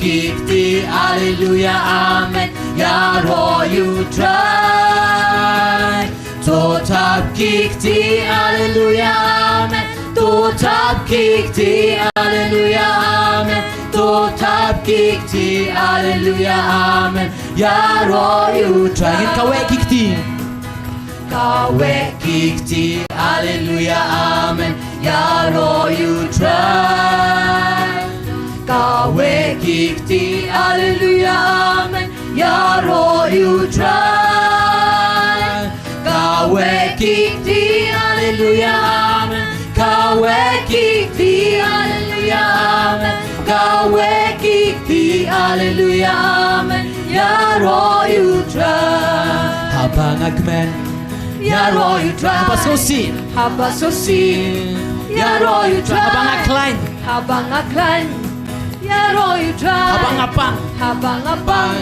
kikti, Alleluia, Amen. Yaro utrai. Totap kikti, Alleluia, Amen. Totap kikti, Alleluia, Amen. Totap kikti, Alleluia, Amen. Yaro utrai. Ingin kawe kikti. Kawe kikti, Alleluia, Amen. Yaro utrai. Kawe kikti, Alleluia, Amen. Yaro utrai. Kawe kikti, Alleluia, Amen. Kawe kikti, Alleluia, Amen. Kawe kikti, Alleluia, Amen. Yaro utrai. Habang agmen, Yaro utrai. Habang sosin, habang sosin. Yaro utrai. Habang aklan, habang aklan. Yaro utrai. Habang apang, habang apang.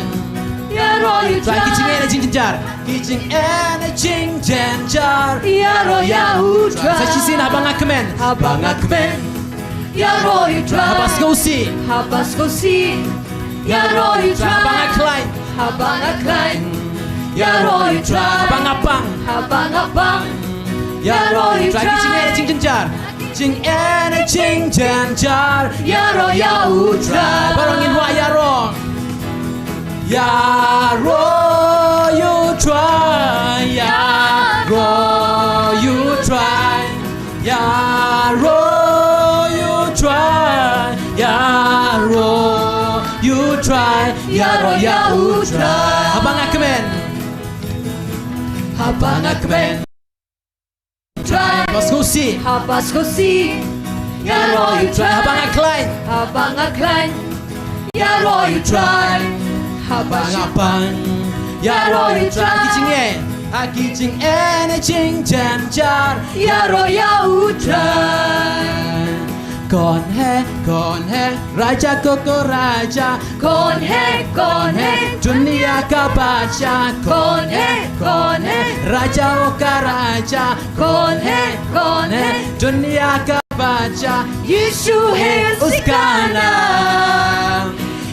Yaro utrai. Kijing ene jing jenjar, kijing ene jing jenjar. Yaro ya utrai. Sajisin habang akmen, habang akmen. Yaro utrai. Habang skosi, habang skosi. Yaro utrai. Habang aklan, habang aklan. Yaro utrai. Habang apang, habang apang. Yaro utrai. Kijing ene jing jenjar, jing ene jing jenjar. Yaro ya utrai. Barangin wa yaro. Yaro you try, Yaro you try, Yaro you try, Yaro you try, Yaro you try. Habang akmen, habang akmen. Try, Baskosi, Baskosi. Yaro you try. Habang aklan, habang aklan. Yaro you try. Habang apang, Yaro utrai. Kijing ene jing jenjar. Yaro ya utrai. Kौन है राजा को राजा. कौन है दुनिया का बादशाह. कौन है राजाओं का राजा. कौन है दुनिया का बादशाह. यीशु है उसका नाम.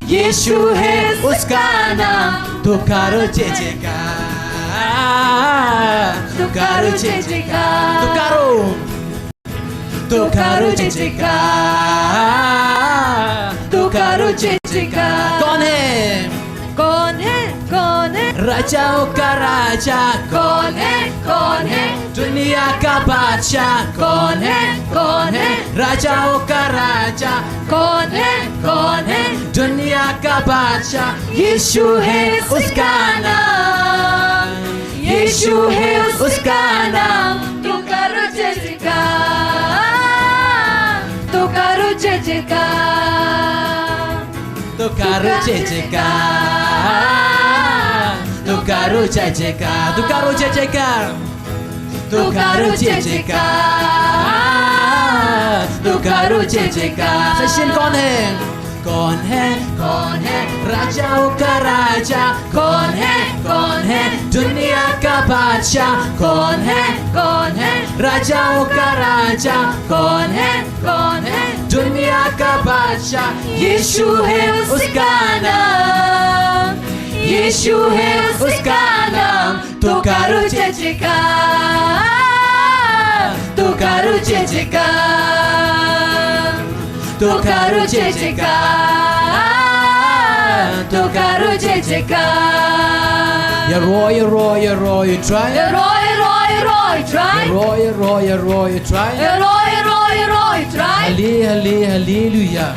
यीशु है उसका नाम. तो करो जय जयकार. तो करो जय जयकार. तो करो जय जयकार. तो करो जय जयकार. कौन है राजाओं का राजा. कौन है दुनिया का बादशाह. कौन है राजाओं का राजा. कौन है दुनिया का बादशाह. यीशु है उसका नाम. यीशु है उसका नाम. तो करो जय जयकार. तो करो जय जयकार. तो करो जय जयकार. तो करो जय जयकार. तो करो जय जयकार. तो करो जय जयकार. तो करो जय जयकार. सचिन कौन है राजाओं का राजा. कौन है दुनिया का बादशाह. कौन है राजाओं का राजा. कौन है दुनिया का बादशाह. यीशु है उसका नाम. यीशु है उसका नाम. तो करो जय जयकार. तो करो जय जयकार. तो करो जय जयकार. तो करो जय जयकार. Yaro you try. Yaro you try. Yaro you try. Yaro you try. Hallelujah.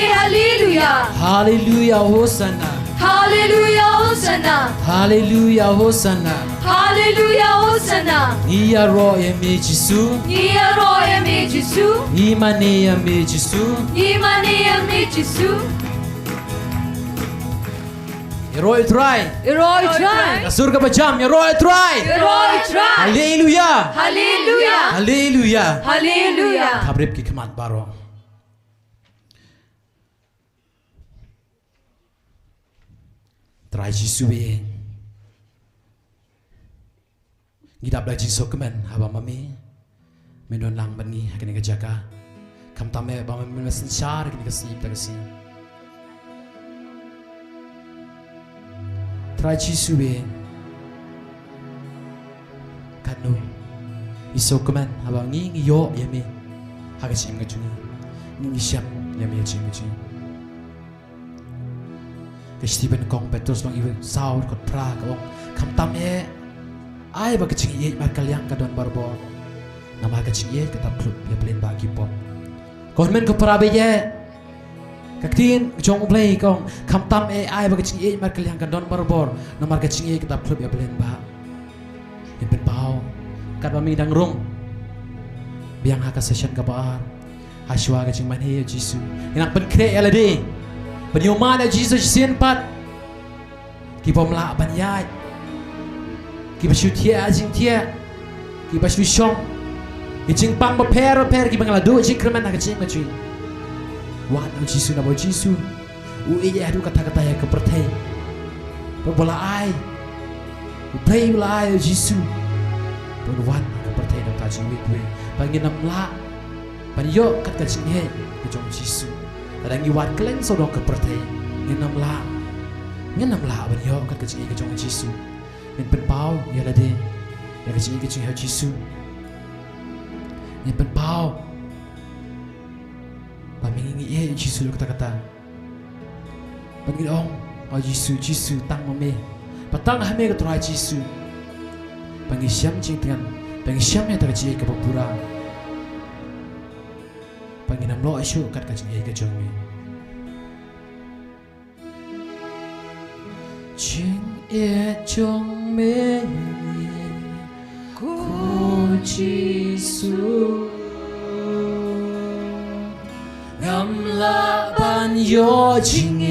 Hallelujah. Hallelujah Hosanna. Hallelujah Hosanna. Hallelujah Hosanna. Hallelujah Hosanna. Yaro me Jisu. Yaro me Jisu. Imani me Jisu. Imani me Jisu. Yaro you try. Yaro you try. Surga bajam. Yaro you try. Yaro you try. Hallelujah. Hallelujah. Hallelujah. Hallelujah. Kabrib ki khmat baro. Try Jisu be. Ngidap la Jisu kemen haba mami. Menon lang bani hakene ka jaka. Kam tame ba mami mesin char kini kasi ta kasi. try Jisu be kanu iso komen abang ngi yo yami haga chim ga chuni ngi siam yami chim ga chuni ke Stephen kong Petrus bang iwe saur kot pra ka ong kam tam ai ba ke ching ye mar kalyang ka don barbor nama ke ching ye ka tap klub ya plen ba ki pom kon men ko pra be ye kaktin jong play kong kam tam ai ba ke ching ye mar kalyang ka don barbor nama ke ching ye ka tap klub ya plen ba in pen pau kat bami dang rung biang haka session ka baar haswa ka ching man he Jisu inak pen kre elade pen yo ma da Jisu sin pat ki pom la ban yai ki ba shu tia jing tia ki ba shu shong ki ching pang ba per ki bang la do jing kremen ka ching ma chui wan no Jisu na bo Jisu u e ya du kata ya ka perthai ba bola ai u play la ai Jisu Perwan kepercayaan dalam kajing wikwe bagi namla panyo kat kajing he kejong Jisu ada ngiwat kelen sodong kepercayaan ni namla panyo kat kajing kejong Jisu ni penpau ya lade ya kajing Jisu ni penpau pamingi ye Jisu kata-kata panggil ong oh Jisu tang mame patang hame keturai Jisu Pengisiam cing dengan pengisiamnya terjadi ke pura. Penginam lo isu kat kacing ke jongmi. Cing jongmi ku Jisu ngamla ban yo cing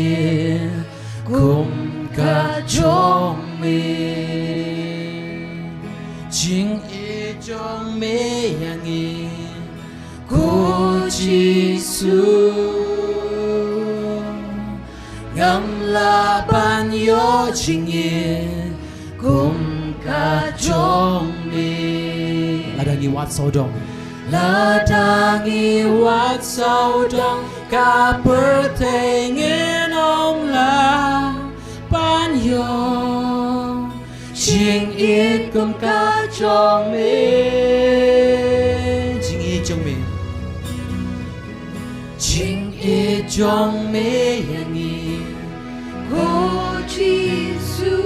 kum ka jongmi. Jing jong me yang ku Jisu ngam la ban yo jing kum ka jong me ladangi wat saudong ka pertengen ong la ban yo Jing it kum ka chong me Jing it chong me Jing it chong me yang i Ku Jisu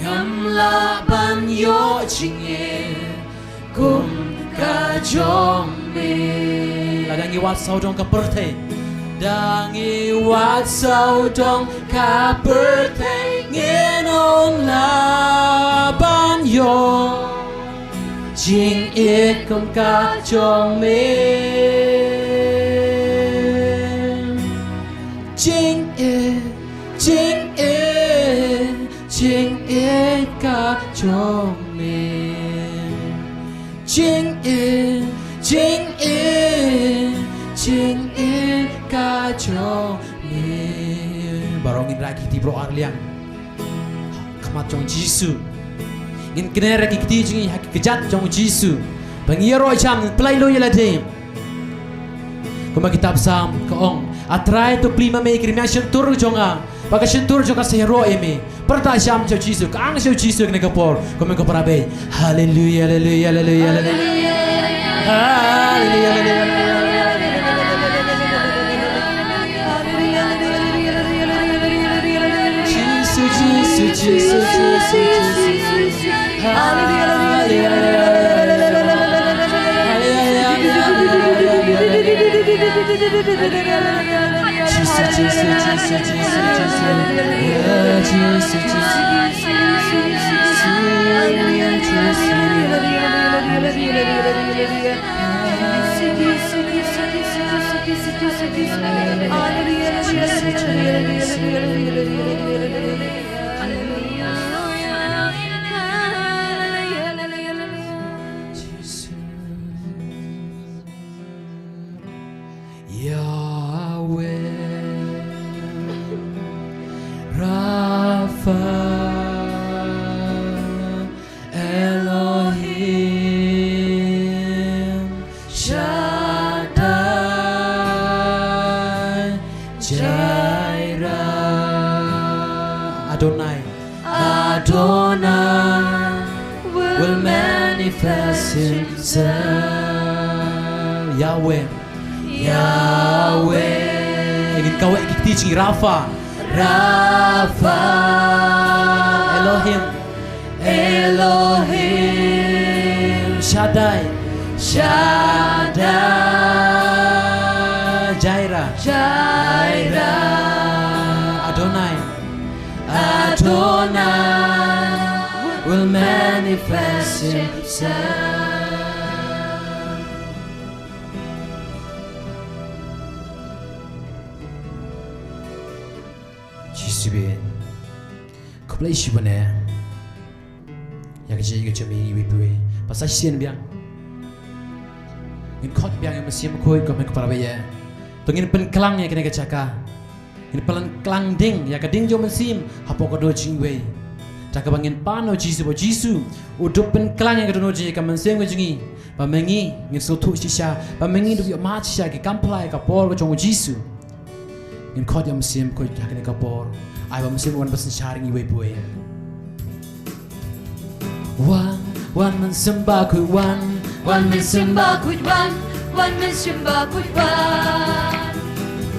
Ngam la ban yo jing it kum ka chong me Ladangi wat saudong ka perthai Dangi wat saudong ka perthai Ngenong laban yo Jing it kum ka chong me Jing it ka chong me Jing it ka chong me Barongin raki ti bro arliang Kamat chong Jisu Ngin kenera ki kiti jingi haki kejat chong Jisu Pangiyaro cham play lo yala dem Kuma kitab sam kaong Atrai to plima me kirimiang shentur chong a Pagka shentur chong ka sehero eme Perta cham chong Jisu Kaang chong Jisu kene kapor Kuma ko parabe Hallelujah Hallelujah Hallelujah Hallelujah Hallelujah Hallelujah Jesus, Jaira Adonai Adonai will manifest himself. Yahweh Yahweh ingin kau teaching Rafa Rafa Elohim Elohim Shaddai Shaddai Jireh Jireh Adonai Adonai will manifest himself. Jisu kau play shibane yang jadi kecami ibu pasal sian biang in kot biang yang masih mukoi kau para baya pengin penklang yang kena kecaka in penklang ding ya keding jo mesim hapo kau dojing way tak bangin pano Jisu udup penklang yang kedono je kaman seng kejungi pamengi ngin sotu shisha pamengi du yo mat shisha ki kamplai ka por ko chong Jisu in kot yang mesim kau kena kapor ai ba mesim wan pasen sharing iwe boy One man sembah ku one One man sembah ku one man sembah ku one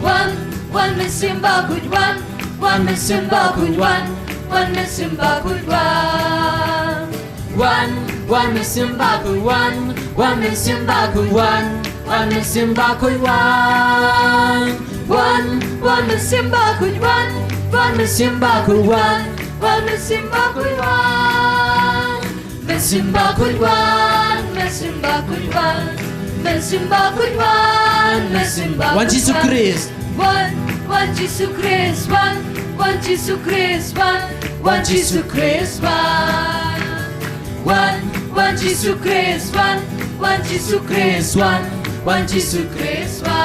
man sembah ku one man sembah ku one man sembah ku man sembah ku one man sembah ku one man sembah ku one man sembah ku one man sembah ku one man sembah ku Mesimbah kudwan, mesimbah kudwan, mesimbah kudwan, mesimbah kudwan. One Jisu Christ, one Jisu Christ, one Jisu Christ, one Jisu Christ, one Jisu Christ, one Jisu Christ, one Jisu Christ,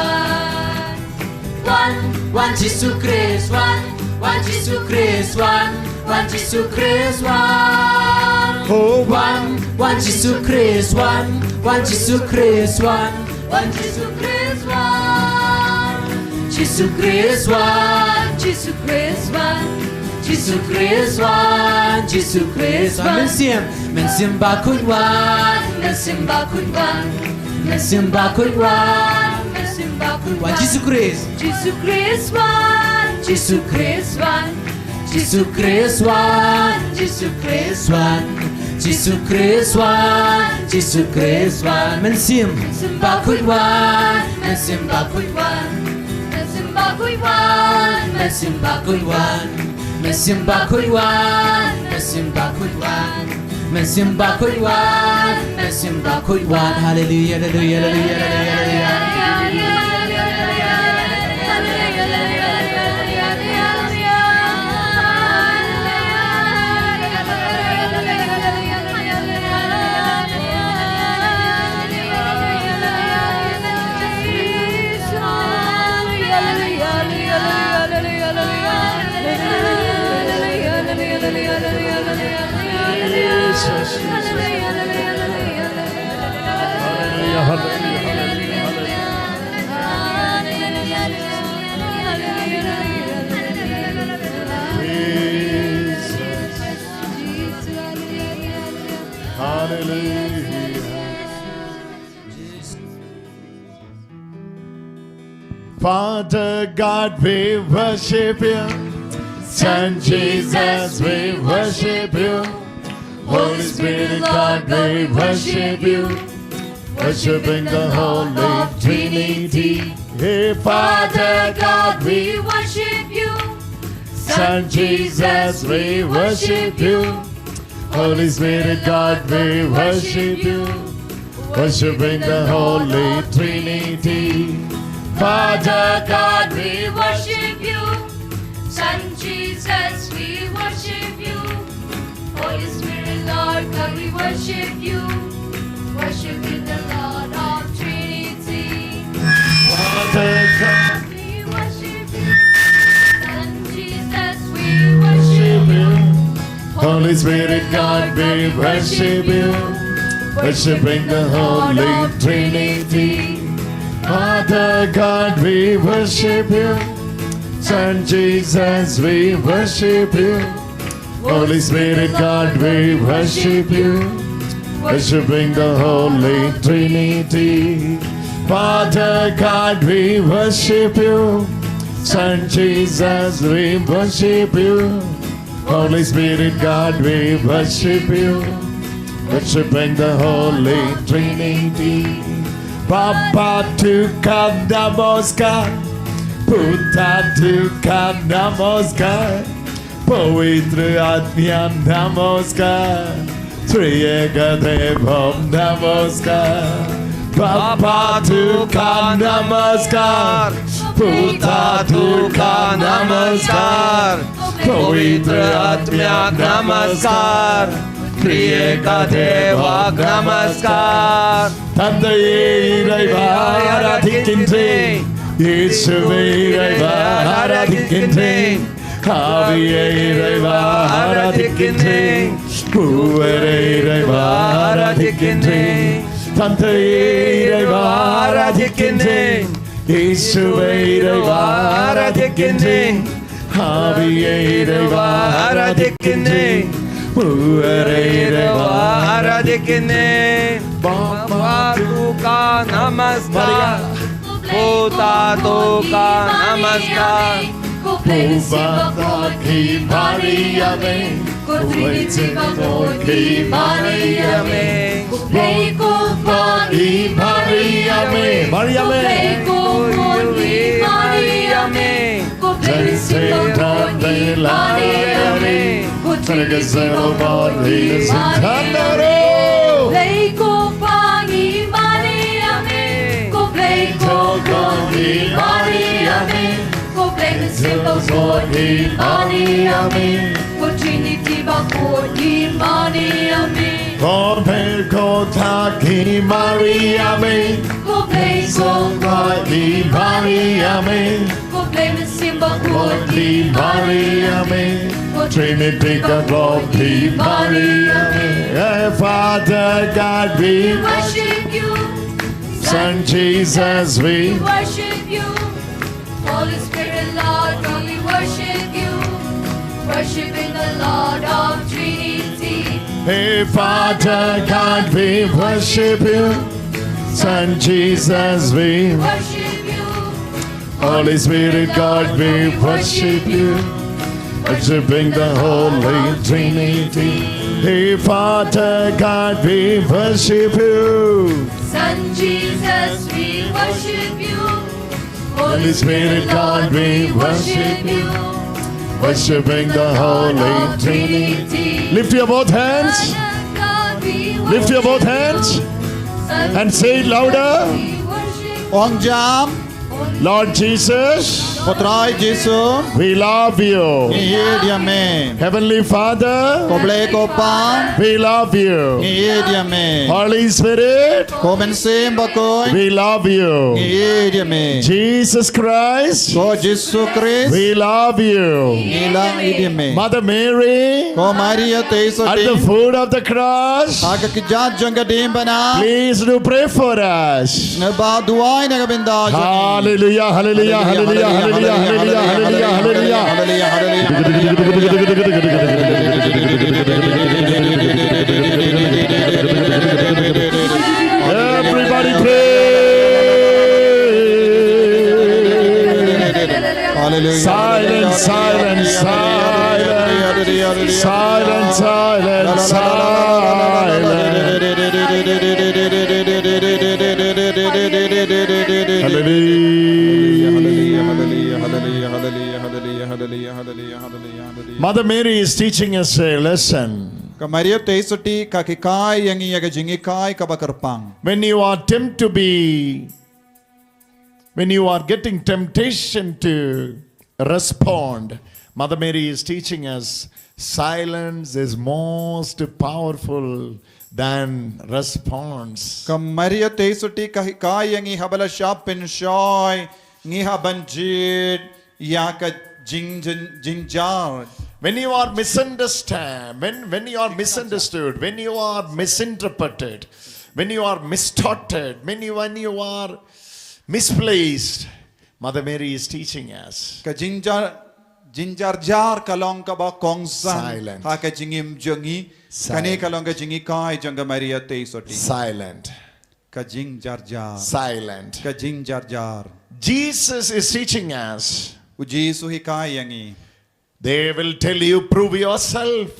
one Jisu Christ, one Jisu Christ, one Jisu Christ, Oh, one Jisu Christ, one Jisu Christ, one Jisu Christ, Jisu Christ, Jisu Christ, Jisu Christ, Jisu Christ, mesimbah ku one, mesimbah kudwan, mesimbah ku one, mesimbah kudwan. one Jisu Christ, Jisu Christ, Jisu Christ, Jisu Christ, Jisu Christ, Jisu Christ, Jisu Christ, mesimbah ku one, mesimbah ku one, mesimbah kudwan, mesimbah ku one, mesimbah ku one, mesimbah ku one, mesimbah ku one, mesimbah ku one, haleluya, haleluya, haleluya, haleluya. Father God, we worship you. Son Jesus, we worship you. Holy Spirit God, we worship you. Worshiping the Holy Trinity. Hey, Father God, we worship you. Son Jesus, we worship you. Holy Spirit God, we worship you. Worshiping the Holy Trinity. Father God, we worship you. Son Jesus, we worship you. Holy Spirit, Lord God, we worship you. Worship you, the Lord of Trinity. Father God, we worship you. Son Jesus, we worship you. Holy Spirit God, we worship you. Worshiping the Holy Trinity. Father God, we worship you. Son Jesus, we worship you. Holy Spirit God, we worship you, worshiping the Holy Trinity. Father God, we worship you. Son Jesus, we worship you. Holy Spirit God, we worship you, worshiping the Holy Trinity. Papa Tuka Namaskar, Puta Tuka Namaskar, Pavitra Atmya Namaskar, Triyeka Devam Namaskar. Papa Tuka Namaskar, Puta Tuka Namaskar, Pavitra Atmya Namaskar, Triyeka Deva Namaskar. Tandaye Ireiva Aradhikintreen, Jisu Ireiva Aradhikintreen, Aviye Ireiva Aradhikintreen, Puvere Ireiva Aradhikintreen, Tandaye Ireiva Aradhikintreen, Jisu Ireiva Aradhikintreen, Aviye Ireiva Aradhikintreen, Puvere Ireiva Aradhikintreen. Baba Tuka Namaskar, Puta Tuka Namaskar, Baba Ki Maria me, Baba Ki Maria me, Baba Ki Maria me, Maria me, Maria me, Jai Rade Maria me, Sargasaro Maria Santandaro. Maria me, go play the simple God, Maria me, go Trinity Bakhuid, Maria me, go play Kotaki, Maria me, go play God, Maria me, go play the simple God, Maria me, go Trinity God, Maria me. Father God, we worship you. Son Jesus, we worship you. Holy Spirit, Lord, God, we worship you. Worshiping the Lord of Trinity. Hey, Father God, we worship you. Son Jesus, we worship you. Holy Spirit, God, we worship you. Worshiping the Holy Trinity. Hey, Father God, we worship you. Son Jesus, we worship you. Holy Spirit, God, we worship you. Worshiping the Holy Trinity. Lift your both hands. Lift your both hands. And say it louder. Ông Jam, Lord Jesus, Potrai Jisu, we love you. Nghe Dia Me, Heavenly Father, Ko Ble Ko Pan, we love you. Nghe Dia Me, Holy Spirit, Ko Ben Sim Bakhuid, we love you. Nghe Dia Me, Jesus Christ, Ko Jisu Christ, we love you. Nghe Lang Dia Me, Mother Mary, Ko Maria Teiso at the Dim, foot of the cross, Aga Kijat Janga Dim Bana, please do pray for us. Neba Duai Naga Binda, Hallelujah, hallelujah, hallelujah, hallelujah, hallelujah, hallelujah, hallelujah. Everybody pray. Silence, silence, silence, silence, silence, Mother Mary is teaching us a lesson. Maria Teisoti Kakikai Yangi Yaga Jingikai Kabakarpang. When you are tempted to be, when you are getting temptation to respond, Mother Mary is teaching us silence is most powerful than response. Maria Teisoti Kakikai Yangi Habala Shapin Shoy Niha Banjid Yaka Jinjar. When you are misunderstood, when you are misunderstood, when you are misinterpreted, when you are mistorted, when you are misplaced, Mother Mary is teaching us. Ka jinjar Jinjar jar kalong ka ba kongsan Silent. ha ka jingim jongi kane kalong ka jingi kai jonga Maria te soti Silent. ka jinjar jar Silent. ka jinjar jar Jesus is teaching us. u Jisu hi kai yangi They will tell you, prove yourself.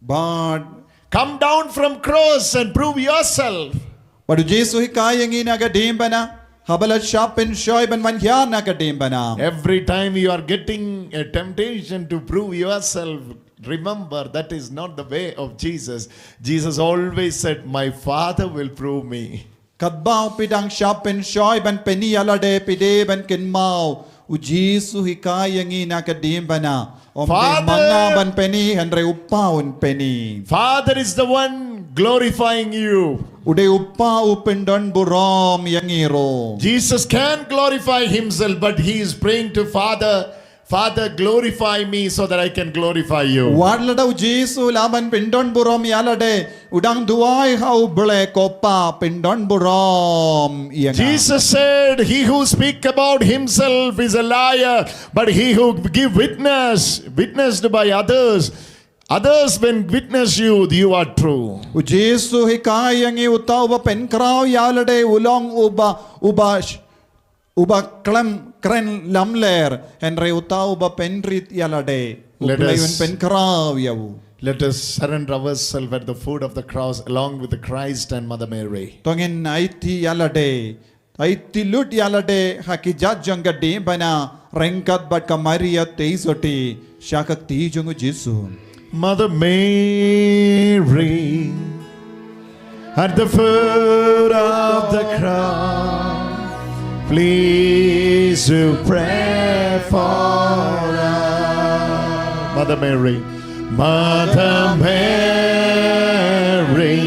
bad Come down from cross and prove yourself. But Jisu hi kai yangi na ka dim bana habala shapin shoy ban man hya na ka dim bana Every time you are getting a temptation to prove yourself, remember that is not the way of Jesus. Jesus always said, my Father will prove me. Kadbao pidang shapin shoy ban peni alade pide ban kin mau u Jisu hi kai yangi na ka dim bana om Father- manga ban peni henre upaun peni Father is the one glorifying you. Ude uppa upindon burom yangiro. Jesus can glorify himself, but he is praying to Father, Father, glorify me so that I can glorify you. Wadlada u Jisu laban pindon burom yalade udang duai hau ble kopa pindon burom yanga. Jesus said, he who speak about himself is a liar, but he who give witnessed by others when witness you, you are true. U Jisu hikayangi utau ba penkrau yalade ulong uba klem kren lamler henre utau ba penrit yalade Let uplayun us- penkrau yawu. Let us surrender ourselves at the foot of the cross along with the Christ and Mother Mary. Tongin aiti yalade aiti lut yalade hakijat janga de bana rengkat bat kamaria teisoti shakak ti jungu Jisu. Mother Mary, at the foot of the cross, please to pray for us. Mother Mary, Mother Mary,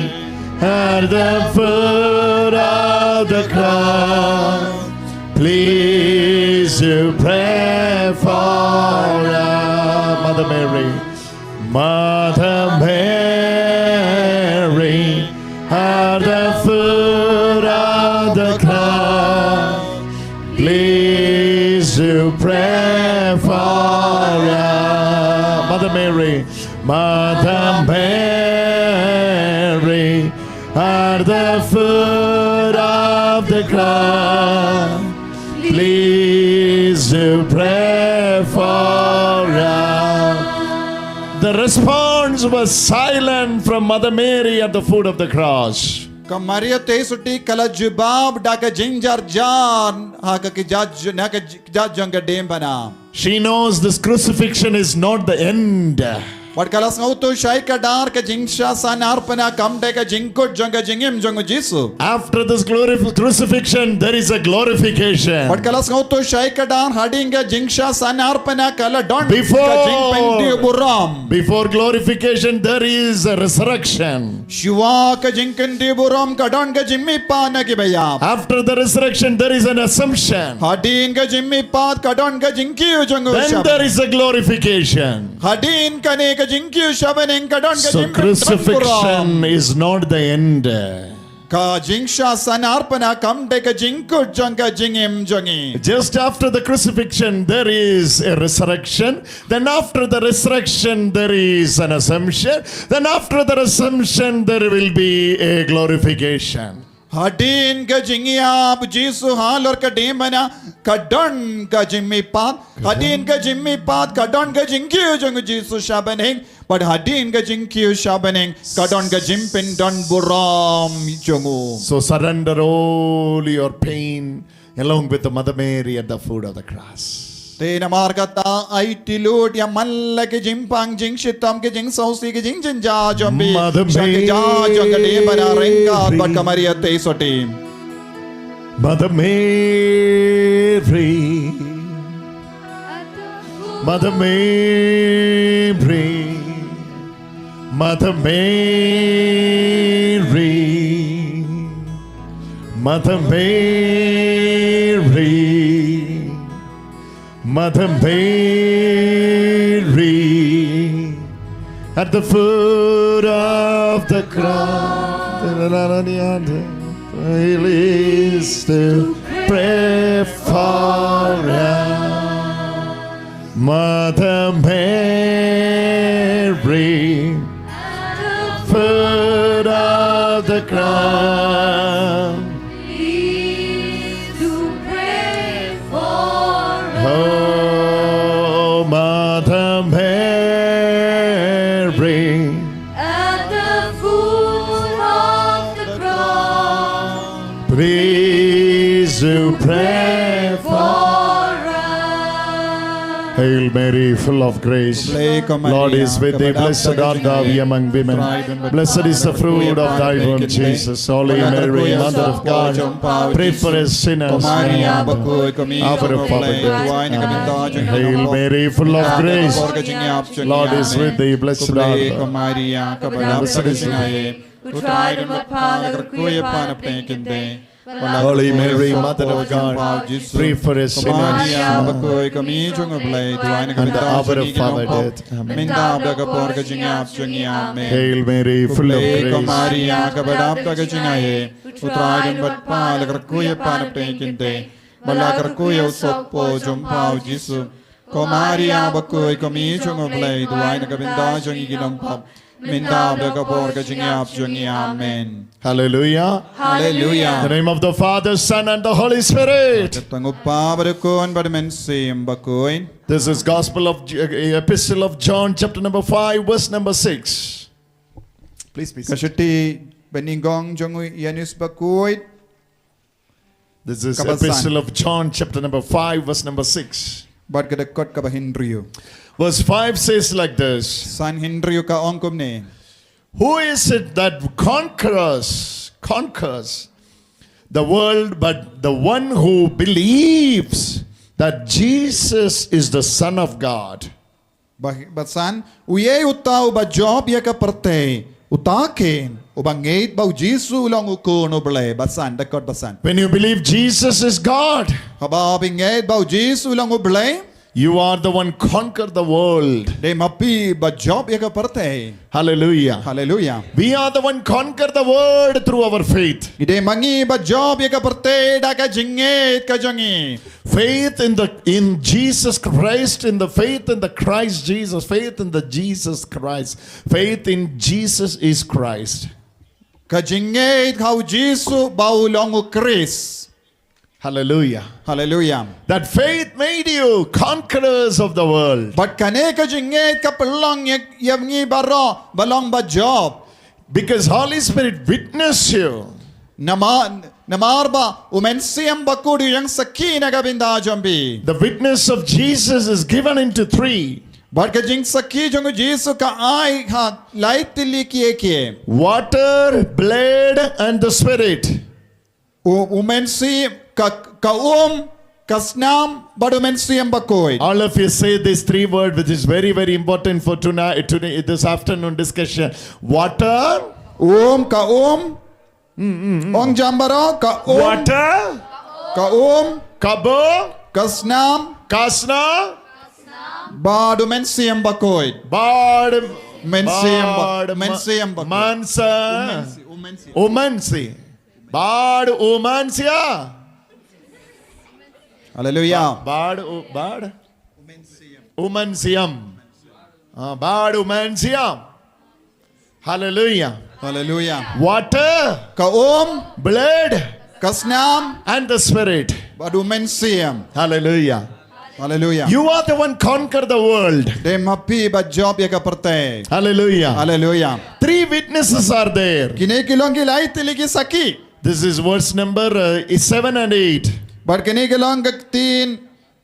at the foot of the cross, please to pray for us. Mother Mary, Mother Mary, at the foot of the cross, please to pray for us. Mother Mary, Mother Mary, at the foot of the cross, please to pray for us. The response was silent from Mother Mary at the foot of the cross. Kamaria teisoti kala jubab daka jinjar jan haka ki jaj naka jaj janga de bana. She knows this crucifixion is not the end. Wat kalas ngautu shai ka dar ka jingsha sanarpana kam de ka jingkut janga jingim jungu Jisu. After this crucifixion, there is a glorification. Wat kalas ngautu shai ka dar hadinga jingsha sanarpana kala don Before- ka jingpendi buram. Before glorification, there is a resurrection. Shiva ka jingkendi buram ka don ka jimmi pa na ki baya. After the resurrection, there is an assumption. Hadin ka jimmi pa ka don ka jinkiu jungu Then shab. there is a glorification. Hadin ka ne ka jinkiu shabanen ka don ka So jimpen crucifixion is not the end. Ka jingsha sanarpana kam de ka jinkut janga jingim jangi. Just after the crucifixion, there is a resurrection. Then after the resurrection, there is an assumption. Then after the assumption, there will be a glorification. Hadin ka jingiya Jisu halor ka demana ka don ka jimmi pat. Hadin ka jimmi pat ka don ka jinkiu jangu Jisu shabanen. But hadin ka jinkiu shabanen ka don ka jimpin don buram jangu. So surrender all your pain along with the Mother Mary at the foot of the cross. Te namargata ay tilud ya malla ke jimpang jing shitam ke jing sausi ke jing jinja jombi. Mother Shake ja janga demana renka bat ka Maria te soti. Mother Mary, Mother Mary, Mother Mary, Mother Mary, Mother Mary, at the foot of the cross, please to pray for us. Mother Mary, foot of the crown. Please to pray for us. Oh, Mother Mary, At the foot of the cross, please do pray for. for us. Hail Mary, full of grace. Lord is with thee. Blessed art thou among women. Blessed is the fruit of thy womb, Jesus. Holy Mary, Mother of God, pray for us sinners now and at the hour of our death. Hail Mary, full of grace. Lord is with thee. Blessed art thou. Blessed is the Who tried and what power Holy Mary, Mother of God, pray for us sinners now and the hour of our death. Amen. Hail Mary, full of Amen. Hallelujah. Hallelujah. In the name of the Father, Son, and the Holy Spirit. This is Gospel of Epistle of John, chapter number 5, verse number 6. Please be seated. Kashiti beningong jongu Yanus Bakhuid. This is Kabasan. Epistle of John, chapter number 5, verse number 6. Bad kadakot ka bahindriyo. Verse 5 says like this: San hindriyo ka ongkom ne. Who is it that conquers the world but the one who believes that Jesus is the Son of God? Batsan uye utau ba job ya ka parte utaken ubangait ba Jisu long ukon uble batsan dakot batsan. When you believe Jesus is God, Haba bingait ba Jisu long uble you are the one conquer the world. de mapi ba job ya ka parte. Hallelujah. Hallelujah. We are the one conquer the world through our faith. Ide mangi ba job ya ka parte da ka jingait ka jangi. Faith in Jesus Christ, in the faith in the Christ Jesus, faith in the Jesus Christ, faith in Jesus is Christ. Ka jingait kau Jisu ba ulong u Chris. Hallelujah. Hallelujah. That faith made you conquerors of the world. But kane ka jingait ka pelong yamngi baro balong ba job. Because Holy Spirit witness you. Namarba umensiam bakudi yang sakina kabinda jambi. The witness of Jesus is given into three. But ka jing saki jongu Jisu ka ai ha laitili kiye. Water, blood, and the Spirit. Umensi ka kasnam but umensiam bakoid. All of you say this three word which is very, very important for today, this afternoon discussion. Water. Ka Ong jambaro ka Water. Ka Kabo. kasnam Kasna. badu mensiam bakoid. Bard. Mensiam bakoid. Mansa. Umansi. Bard. Umansia. Hallelujah. Bard. Umansiam. Bard. Umansiam. Hallelujah. Hallelujah. Water. Ka Blood. kasnam And the Spirit. badu mensiam. Hallelujah. Hallelujah. You are the one conquer the world. De mapi ba job ya ka parte. Hallelujah. Hallelujah. Three witnesses are there. Kine kilong gilai tiligi saki. This is verse number 7 and 8. But kine kilong gaktin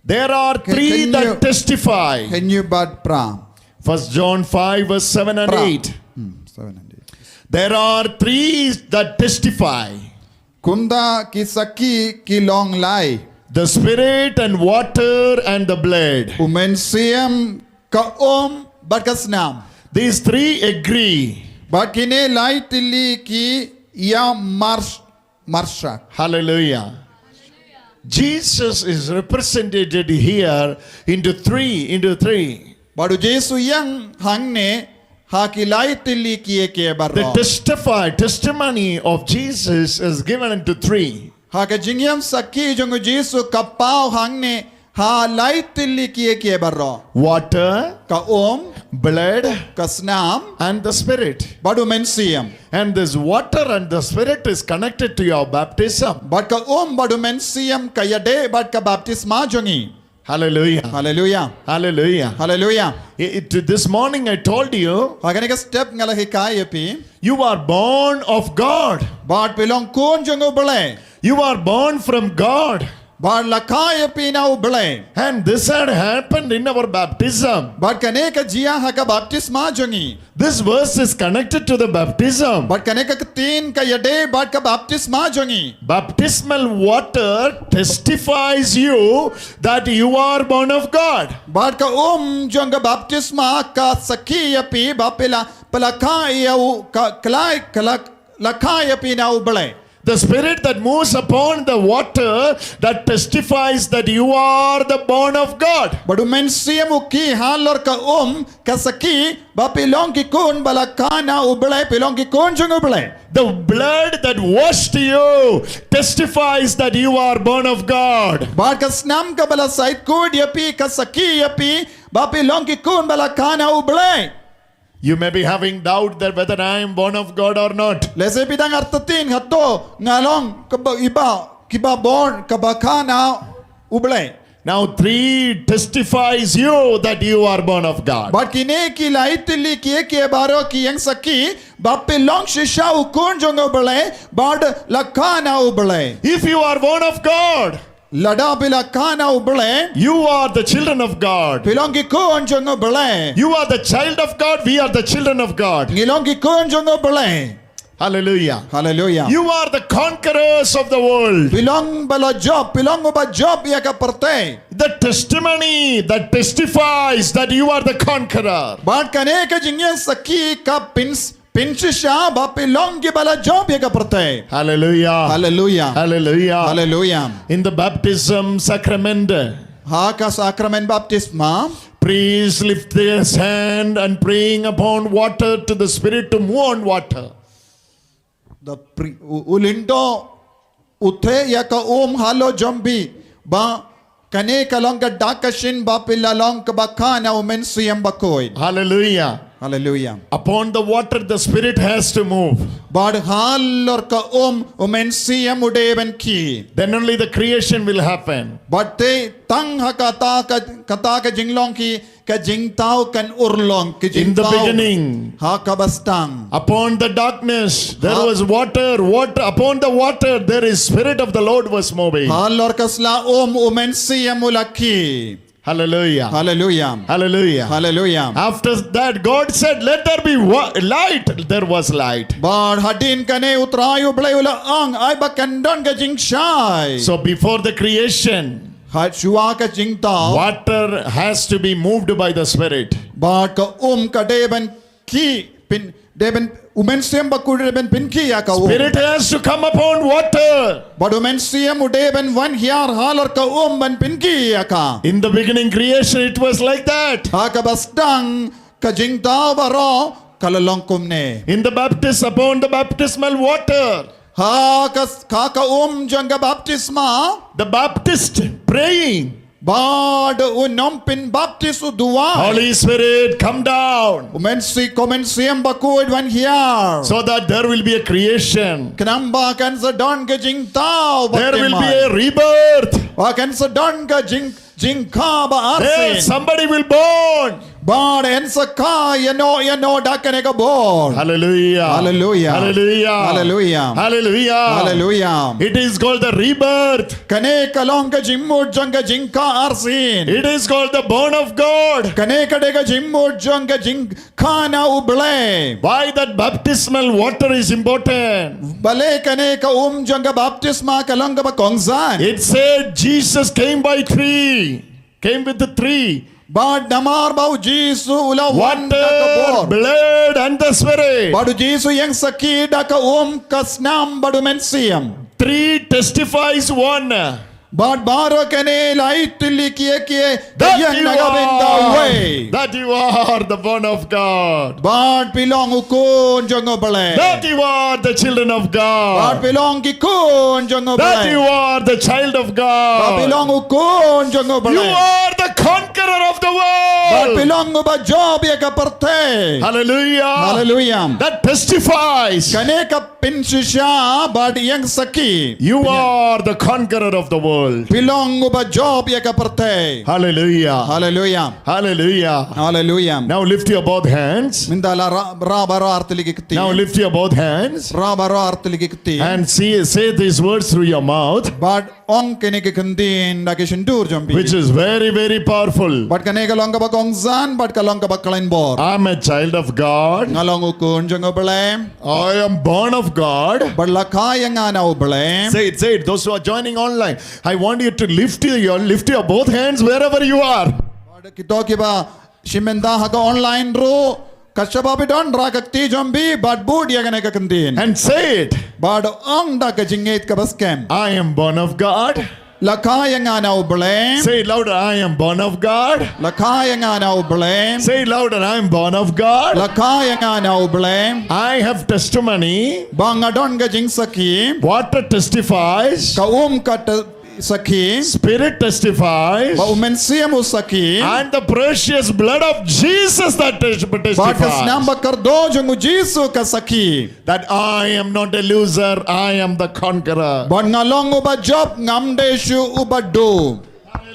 There are three Can that you- testify. can you bad pra. 1 John 5 verse 7 and Pra. 8. There are three that testify. Kunda ki saki kilong lai. The Spirit and water and the blood. Umensiam ka bad kasnam. These three agree. But kine lai tili ki ya marsha. Hallelujah. Jesus is represented here into three. Badu Jesu yang hangne hakilai tili kiye ke The barro. testimony of Jesus is given into three. Haka jingyam saki jongu Jesu kapau hangne ha laitilli kie barro water, ka blood, ka snam and the Spirit. badu men siam And this water and the Spirit is connected to your baptism. bad ka badu men siam ka yade bad ka baptisma jongi. Hallelujah. Hallelujah. Hallelujah. Hallelujah. This morning I told you, Hagani ka step ngala hikaya pi you are born of God. bad pilong kun jongo bale You are born from God. bad lakaya pi na ubale And this had happened in our baptism. bad kane ka jia ha ka baptisma jongi. This verse is connected to the baptism. bad kane ka tin ka yade bad ka baptisma jongi. Baptismal water testifies you that you are born of God. bad ka jonga baptisma ka sakiya pi bapila palakaya ka klai lakaya pi na ubale. The Spirit that moves upon the water that testifies that you are the born of God. badu men siam ki halor ka ka saki ba pilong ki kun balakana ubale pilong ki kun jong ubale. The blood that washed you testifies that you are born of God. bad ka snam ka bala sait kud yapi ka saki yapi ba pilong ki kun balakana ubale. You may be having doubt that whether I am born of God or not. Lese bidang artatin hato ngalong ka iba kiba born ka bakana ubale. Now 3 testifies you that you are born of God. bad kine ki laitili ki baro ki yang saki ba pilong shisha ukun jong ubale bad lakana ubale. If you are born of God, lada bila kana ubale you are the children of God. pilongi kun jongo bale You are the child of God. We are the children of God. ngilongi kun jongo bale. Hallelujah. Hallelujah. You are the conquerors of the world. pilong bala job pilong ba job ya ka parte The testimony that testifies that you are the conqueror. bad kane ka jingya saki ka pinshisha ba pilong ki bala job ya ka parte. Hallelujah. Hallelujah. Hallelujah. Hallelujah. In the baptism sacrament, ha ka sakramen baptisma priests lift their hand and praying upon water to the Spirit to move on water. the ulindo uthe ya ka halo jombi ba kane ka long ka dakashin ba pilalong ka bakana umen siyam Bakhuid. Hallelujah. Hallelujah. Upon the water, the Spirit has to move. bad halor ka umen siyam udeven ki Then only the creation will happen. but te tang ha kata ka jinglong ki ka jingtao kan urlong ki In the jingtao beginning, ha ka bastang upon the darkness, there was water. Upon the water, there is Spirit of the Lord was moving. halor kasla umen siyam ulaki. Hallelujah. Hallelujah. Hallelujah. Hallelujah. After that, God said, let there be light. There was light. Bar hadin kane utrayo blayula ang ay bakandon ka jing shai. So before the creation, Hat shua ka jing tao. water has to be moved by the Spirit. Bar ka ka deben ki pin deben umen siyam bakud deben pin ki ya ka Spirit has to come upon water. But umen siyam udeben wan hiar halor ka ban pin ki ya ka. In the beginning creation, it was like that. Ha ka bastang ka jing tao baro kalalong kumne. In the baptist, upon the baptismal water, Ha ka janga baptisma. the Baptist praying, Bad pin baptisu dua. Holy Spirit, come down, Umen siyam Bakhuid wan hiar. so that there will be a creation. Knamba kan sa don ka jing tao. There will be a rebirth. Wa kan sa don ka jing ka ba There arsin. somebody will born. Bar en sa ka yano da kane ka bor. Hallelujah. Hallelujah. Hallelujah. Hallelujah. Hallelujah. Hallelujah. It is called the rebirth. Kane ka long ka jimmut jang ka jing ka arsin. It is called the born of God. Kane ka de ka jimmut jang ka jing ka na uble. Why that baptismal water is important? Bale kane ka jang ka baptisma ka long ka ba kongsan. It said Jesus came by tree. Came with the tree. Bad damar bau Jisu ula wan da ka Water, bor. blood and the Spirit. Badu Jisu yang sakit da ka kasnam badu men siyam. 3 testifies 1. But baro kane light likie That yang you nagabinda way. are, that you are the born of God. But belong ukun jongo bale. That you are the children of But God. belong kikun jongo That you bale. are the child of But God. belong ukun jongo You bale. are the conqueror of the But world. belong ba job ya kaparte. Hallelujah. Hallelujah. That testifies Kane ka pinshisha but yang saki. you are the conqueror of the world. Belong ba job ya kaparte. Hallelujah. Hallelujah. Hallelujah. Hallelujah. Now lift your both hands. Mindala rabaro artili kiti. Now lift your both hands Rabaro artili kiti. and say these words through your mouth, But on kene ke kandin da ke shindur jombi. which is very, very powerful. But kane ka long ka ba kong zan but ka long ka ba kalain bor. I'm a child of God. Ngalong ukun jongo bale. I am born of God. But lakay nga na ubale. Say it, say it. Those who are joining online, I want you to lift your both hands wherever you are. Kito ki ba shimenda ha ka online ro. Kasaba bi don ra kakti jombi but bud ya kane ka kandin. And say it. But ong da ka jingit ka baskem. I am born of God. Lakay nga na ubale. Say it louder. I am born of God. Lakay nga na ubale. Say it louder. I am born of God. Lakay nga na ubale. I have testimony. Bangadon ka jing saki. Water testifies. Ka ka saki. Spirit testifies. Ba umensiya mo saki. And the precious blood of Jesus that Bakas testifies namba kardo jung Jisu ka saki. that I am not a loser, I am the conqueror. Bon ngalong uba job ngamdeshu uba do.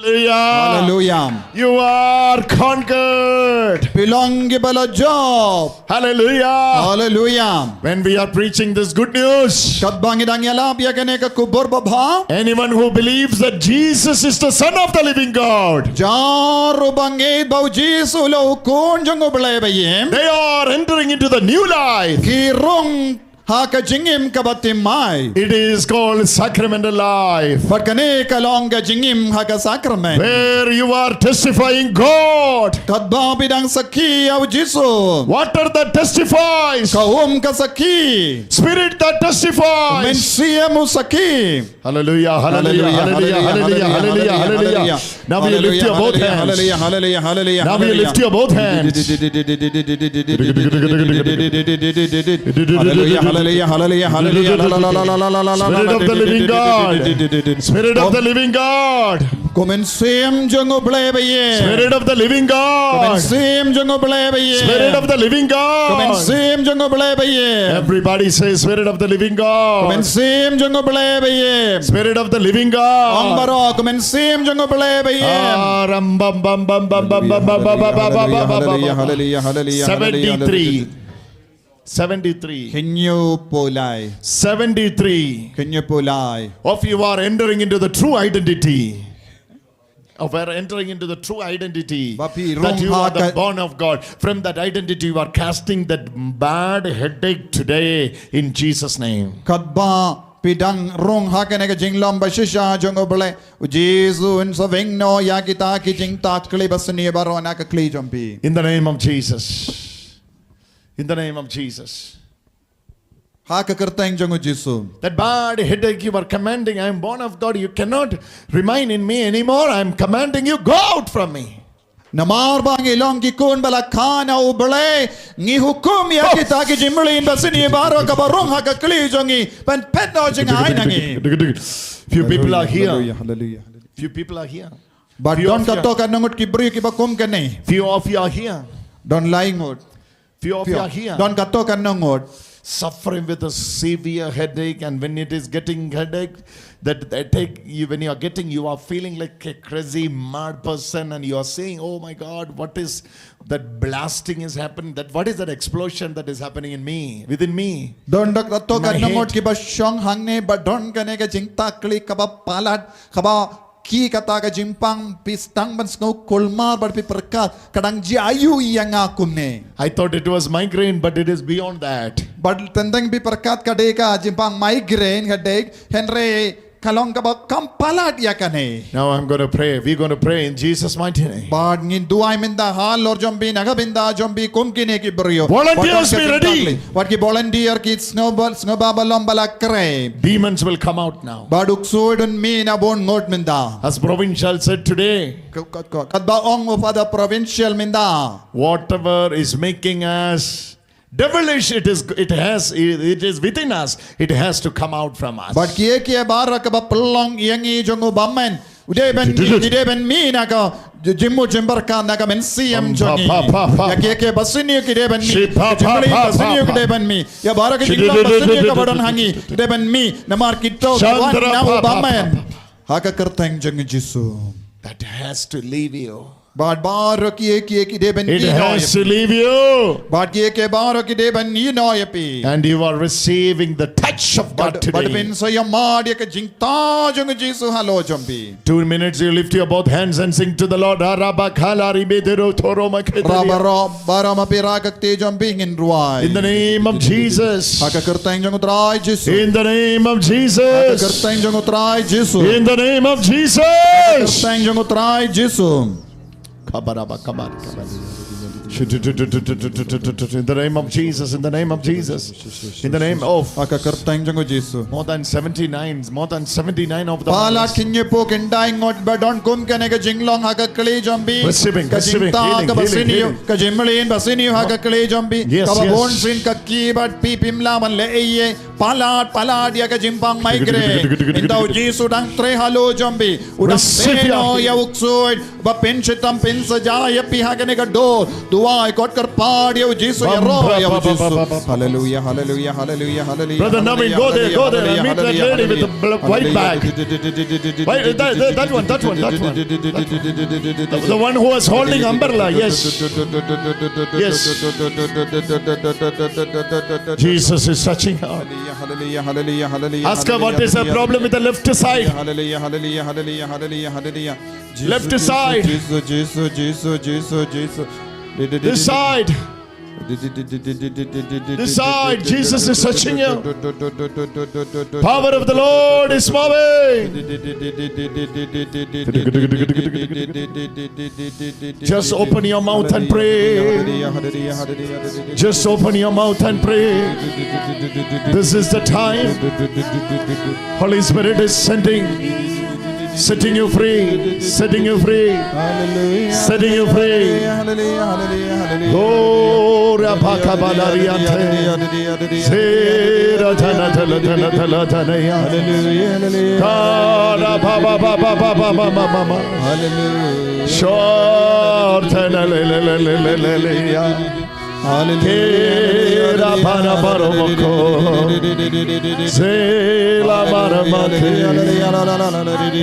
Hallelujah. Hallelujah. You are conquered. Pilongi bala job. Hallelujah. Hallelujah. When we are preaching this good news, Kadbangi dang yalab ya kane ka kubur babha. anyone who believes that Jesus is the Son of the living God, Jaru bangit bau Jisu lo kun jung ubale bayim. they are entering into the new life. Kirong ha ka jingim ka batimai. It is called sacramental life, But kane ka long ka jingim ha ka sacrament. where you are testifying God. Kadba bidang saki au Jisu. Water that testifies, Ka saki. Spirit that testifies. Mensiya mo saki. Hallelujah, hallelujah, hallelujah, hallelujah, hallelujah, hallelujah. Now we lift your both hands. Hallelujah, hallelujah, hallelujah. Now we lift your both hands. Hallelujah, hallelujah, hallelujah, hallelujah. Spirit of the living God. Spirit of the living God. Comencem jungo blebe. Spirit of the living God. Comencem jungo blebe. Spirit of the living God. Comencem jungo blebe. Everybody say Spirit of the living God. Comencem jungo blebe. Spirit of the living God. Ombaro comencem jungo blebe. Ram bam bam bam bam bam bam bam bam Hallelujah, bam. hallelujah, hallelujah. 73. 73. Kinyo polai. 73 Kinyo polai. of you are entering into the true identity. Of are entering into the true identity Bapi, that you wrong are the haka- born of God. From that identity, you are casting that bad headache today in Jesus' name. Kadba pidang rong hakane ka jinglom bashisha jungo bole. Jisu in sa vingno yakita ki jing tat kli basni barona ka kli jompi. In the name of Jesus. In the name of Jesus. Haka kerteng jungo Jisu. That bad headache you are commanding, I am born of God. You cannot remain in me anymore. I am commanding you, go out from me. Namar bang ilong ki kun bala kana ubale ngi hukum ya kita ki jimlin basni baro ka barong haka kli jongi pan petno jing ai nangi. Few people are here. Hallelujah. Few people are here. But Few don't of you- kato ka nangut ki bri ki bakum ka ne. Few of you are here. Don't lying out. Few of you are here. Don't kato ka nangut. Suffering with a severe headache, and when it is getting headache, that headache when you are getting, you are feeling like a crazy mad person, and you are saying, oh my God, what is that blasting is happening? That what is that explosion that is happening in me, within me? Don't kato ka My nangut head. ki ba shong hangne ba don ka ne ka jing ta kli ka ba palat ka ba ki kata ka jimpang pistang ban snow kolmar bar pi perkat kadang ji ayu yang akum ne. I thought it was migraine, but it is beyond that. But tendang pi perkat ka de ka jimpang migraine ka de henry kalong ka ba kampalat yakane. Now I'm going to pray. We're going to pray in Jesus' mighty name. Bad ngin duai minda hal or jombi nagabinda jombi kumkine ki brio. Volunteers be ready. What ki volunteer ki snowball bala kre. Demons will come out now. Bad uksuidun mi na bon ngot minda. As provincial said today, Kadba ong upada provincial minda. whatever is making us devilish, it is within us. It has to come out from us. But kiye bara ka ba pelong yangi jongu bamen. Udeben mi na ka jimmu jimbar ka na ka men CM jongi. Ya kiye basini kideben mi. Jimli basini kideben mi. Ya bara ka jimla basini ka badon hangi. Kideben mi na mar kitto na bamen. Haka kartang jongi Jisu. That has to leave you. But bar ki deben It has to leave you. But ki bar ki deben ni no yapi. And you are receiving the touch of God But today. pin so ya mar ya ka jingta jongi Jisu halo jombi. 2 minutes you lift your both hands and sing to the Lord. In the name of Jesus. In the name of Jesus. In the name of Jesus. In the name of Jesus, in the name of Jesus, in the name of more than 79 of the receiving healing. Palad ya ka jimpang migraine. Indaw Jisu dang tre halo jombi. Udang seno ya uksoid. Ba penchitam pensa jaya pihagane ka do. Duai kot kar pad ya Jisu ya ro ya Jisu. Hallelujah, hallelujah, hallelujah, hallelujah. Brother Naveen, go there and meet that lady with the white bag. That one. The one who was holding umbrella, yes. Jesus is touching her. Hallelujah, hallelujah, hallelujah. Ask her what is her problem with the left side. Hallelujah, hallelujah, hallelujah, hallelujah, hallelujah. Left side. This side. This side. Jesus is touching you. Power of the Lord is moving. Just open your mouth and pray. Just open your mouth and pray. This is the time. Holy Spirit is setting you free, setting you free, setting you free. Oh, Rabaka Balariante, Sera Tana Tala Tala Tala Tanaya, Kara Baba Baba Baba Mama, Short Tana Lele. Kera para baromoko, Zela baramate,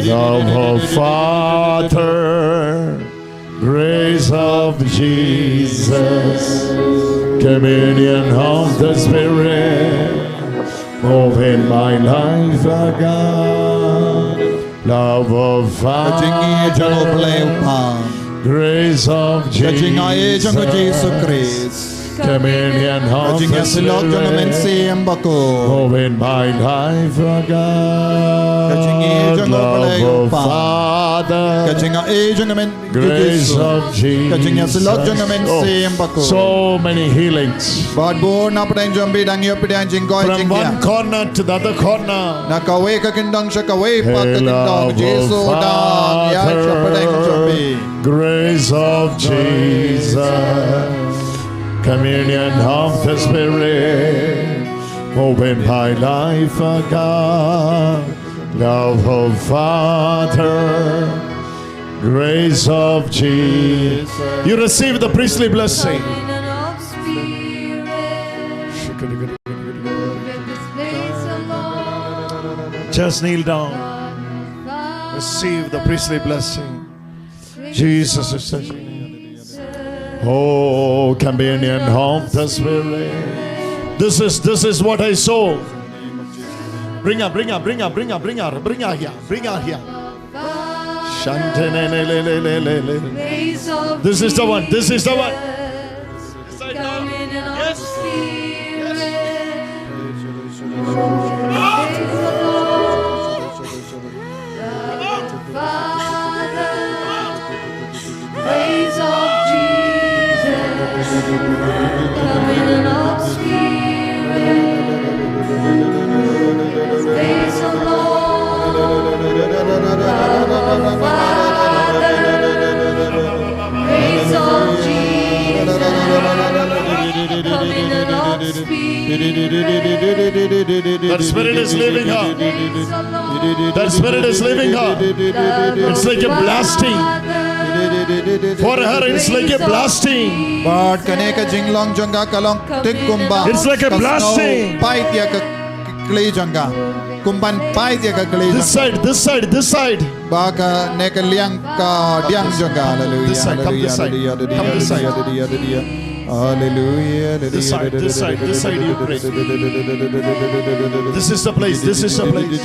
love of Father, grace of Jesus, communion of the Spirit, move in my life, God, love of Father, grace of Jesus. Communion of the Spirit, move in my life, God, love of Father, grace of Jesus. Oh, so many healings. From one corner to the other corner. Grace of Jesus. Communion of the Spirit, open my life, God, love of Father, grace of Jesus. You receive the priestly blessing. Just kneel down. Receive the priestly blessing. Jesus is touching. Oh, communion of the Spirit. This is what I saw. Bring her here. This is the one. Yes. Communion of Spirit. Praise the Lord. Love of Father. Praise of Jesus. Communion of Spirit. That spirit is leaving her. Praise the Lord. That spirit is leaving her. It's like a blasting. For her, it's like a blasting. Bart kaneka jinglong janga kalong tik kumba. It's like a blasting. Pai dia ka klei janga. Kumban pai dia ka klei This janga. side, this side, this side. Ba ka neka liang ka diang janga. Hallelujah. This side, come this side. Hallelujah. Come this side. Hallelujah. Hallelujah. This side, this side, this side you pray. This is the place, this is the place.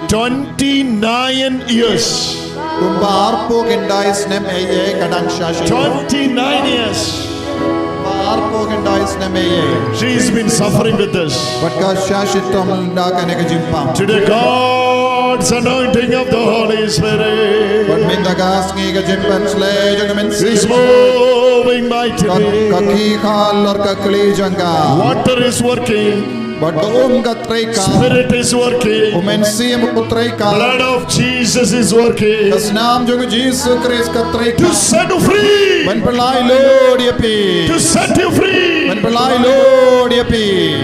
29 years. Kumbar po kindais nem eye kadang shashi. 29 years. Kumbar po kindais nem eye. She's been suffering with this. But ka shashi tom da kaneka jimpa. Today, God's anointing of the Holy Spirit But min da gas ngi ka jimpan slay janga min is moving mightily. Kaki khal or ka klei janga. Water is working. But ka ka trei ka. Spirit is working. Umen sim putrei ka. Blood of Jesus is working. Kas naam jung Jisu Christ ka trei To ka. set you free. Ben perlai Lord ya pi. To set you free. Ben perlai Lord ya pi.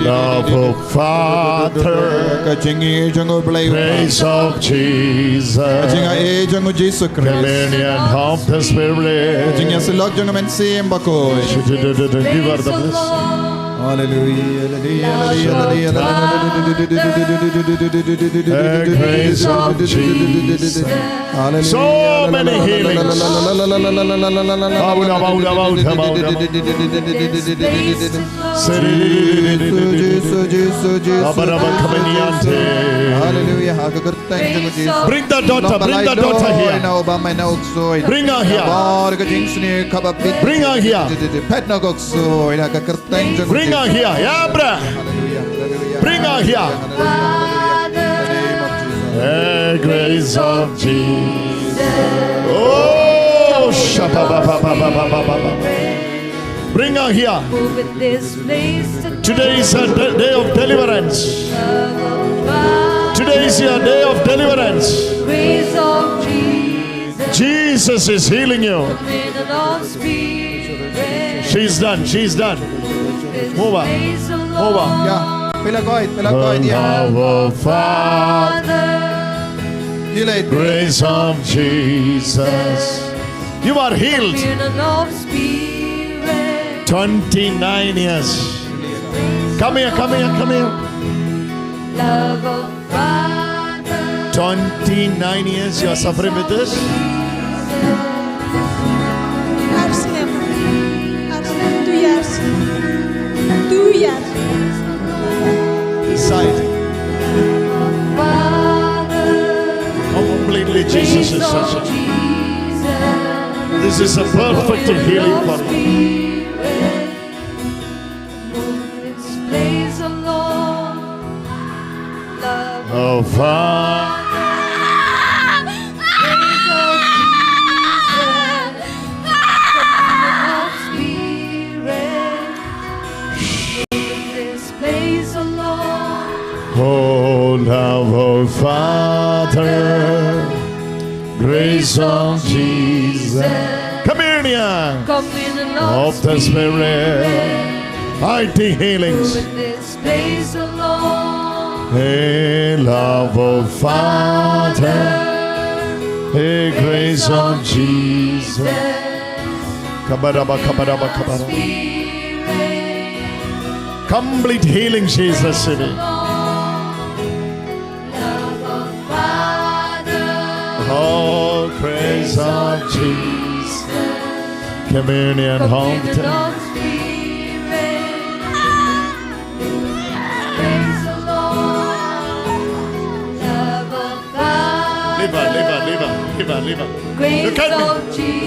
Love of Father. Ka jingi jungo blai. Praise of Jesus. Jinga e jungo Jisu Christ. Communion of the Spirit. Jinga silog jungo men sim bakoi. Give her the bliss. Hallelujah. The grace of Jesus. Hallelujah. So many healings. Hallelujah. Bring the daughter here. Bring her here. Bring her here. Bring her here. Yeah, bruh. Bring her here. The grace of Jesus. Oh, bring her here. Today is a day of deliverance. Today is your day of deliverance. Jesus is healing you. She's done. She's done. Move on. Move on. Yeah. Pilagoi The dia. love of Father. Healed. Grace of Jesus. You are healed. 29 years. Come here, come here, come here. Love of Father. 29 years you are suffering with this. Arsene. 2 years. 2 years. This side. Completely Jesus is touching. This is a perfect healing for you. Oh, Father. Oh, love of Father, grace of Jesus, communion of the Spirit, mighty healings. Hey, love of Father, hey, grace of Jesus. Kabaraba, kabaraba, kabaraba. Complete healing, Jesus city. Oh, praise of Jesus. Communion home. Live. Look at me.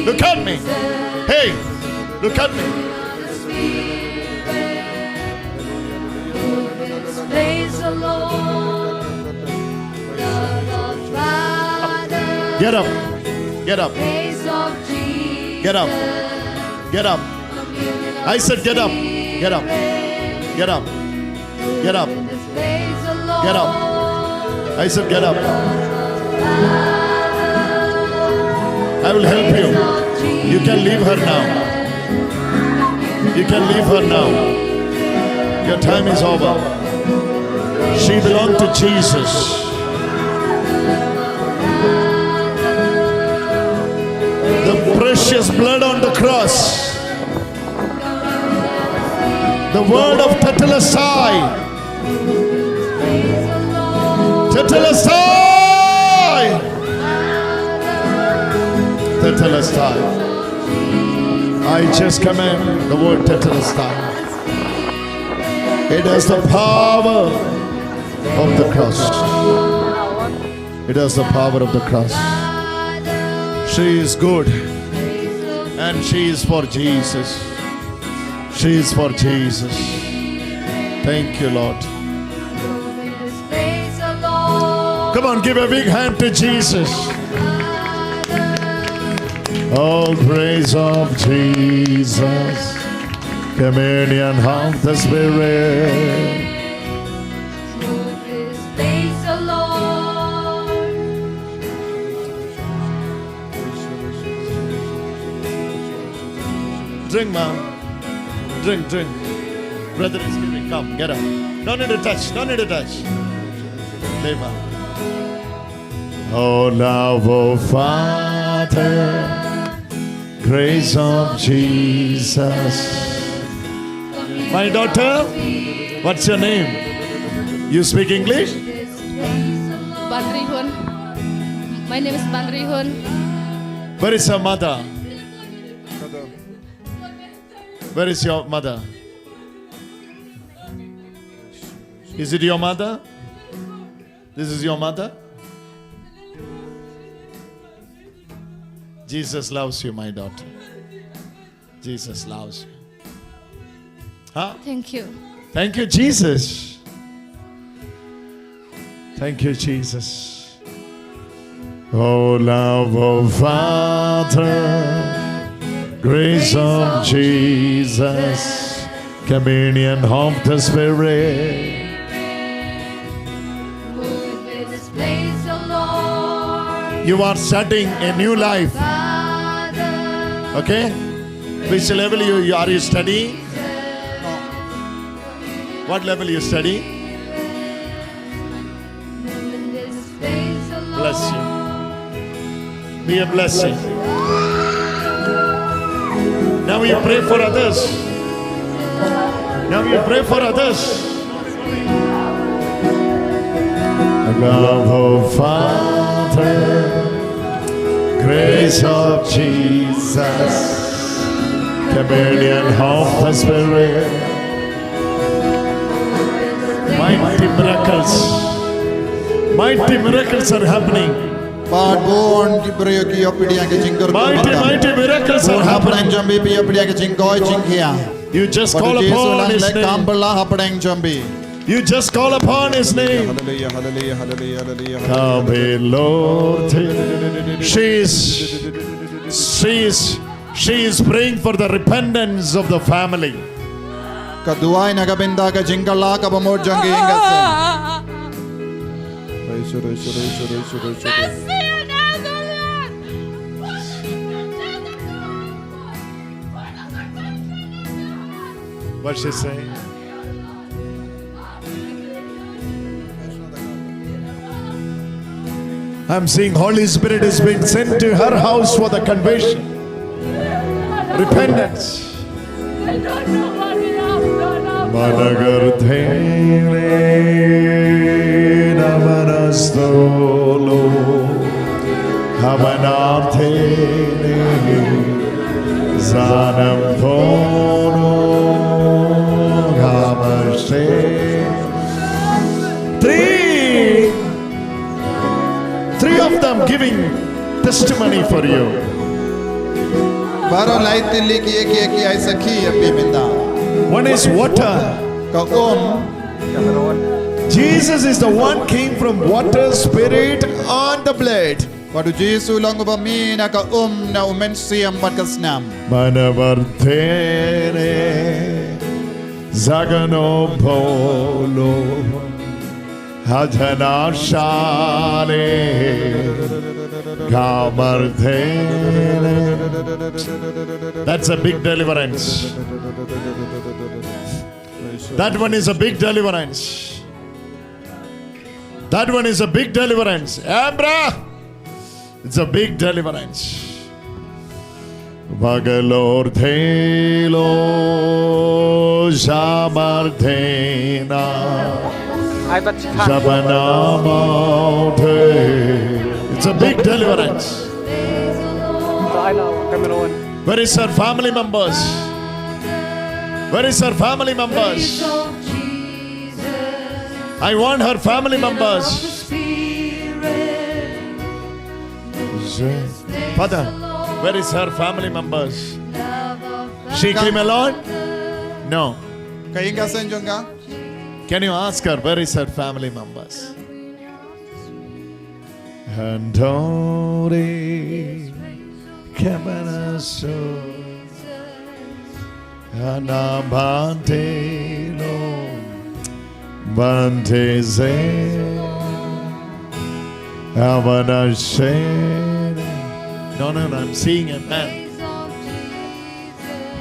Look at me. Hey, look at me. Praise the Lord. Love of Father. get up. Get up. Praise of Jesus. Get up. Get up. I said get up. Get up. Get up. Get up. Praise the Lord. Get up. I said get up. I will help you. You can leave her now. You can leave her now. Your time is over. She belonged to Jesus. The precious blood on the cross. The word of Tetelestai. Tetelestai. Tetelestai. I just command the word Tetelestai. It has the power of the cross. It has the power of the cross. She is good and she is for Jesus. She is for Jesus. Thank you, Lord. Praise the Lord. Come on, give a big hand to Jesus. All praise of Jesus. Communion of the Spirit. Praise the Lord. Drink, ma'am. Drink, drink. Brother is giving. Come, get up. Don't need to touch. Don't need to touch. Lay, ma'am. Oh, love of Father, grace of Jesus. My daughter, what's your name? You speak English? Bandrihun. My name is Bandrihun. Where is your mother? Where is your mother? Is it your mother? This is your mother? Jesus loves you, my daughter. Jesus loves you. Huh? Thank you. Thank you, Jesus. Thank you, Jesus. Oh, love of Father, grace of Jesus, communion of the Spirit. Praise the Lord. You are starting a new life. Father. Okay? Which level are you studying? What level you study? Praise the Lord. Bless you. Be a blessing. Now you pray for others. Now you pray for others. Love of Father, grace of Jesus, communion of the Spirit. Mighty miracles are happening. Mighty miracles are happening. You just call upon His name. You just call upon His name. Hallelujah, hallelujah, hallelujah, hallelujah. Come in, Lord. She is praying for the repentance of the family. Kaduay nagabinda ka jingkala ka bamod jangi ingase. What's she saying? I'm seeing Holy Spirit is being sent to her house for the conversion, repentance. I don't know what we have done. Managarthene namanastolo hamanarthene zanam phono hamashe. Three of them giving testimony for you. Baro light tilli ki ay sakhi abhi minda. One is water. Ka Jesus is the one came from water, spirit, and the blood. Padu Jisu lang ba mina ka na umensiam bat kasnam. Manavartene Zagano Polo Hajanashane Kamartene. That's a big deliverance. That one is a big deliverance. That one is a big deliverance. Abra! It's a big deliverance. Vagalor Thelo Jamardena Jabanamate. It's a big deliverance. Where is her family members? Where is her family members? I want her family members. Father, where is her family members? She came alone? No. Kainga senjonga. Can you ask her where is her family members? Andori Kamanaso Anabantelo Banteze Avanashe. No, I'm seeing a man.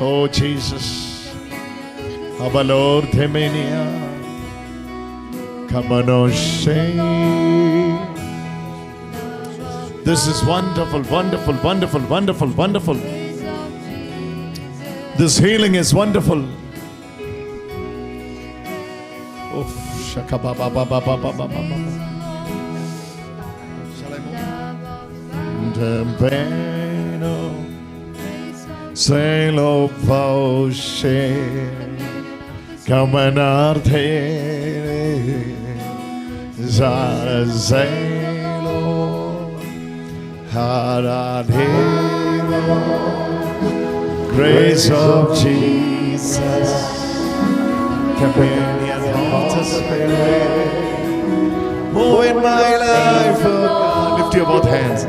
Oh, Jesus. Abalor Temenia. Kamanoshe. This is wonderful, wonderful, wonderful, wonderful, wonderful. This healing is wonderful. Oh, shakababababababababa. Tempeno Selo Paushe Kamanarte Zarazelo Haradero. Grace of Jesus, companion of the Spirit, move in my life, oh God. Lift your both hands.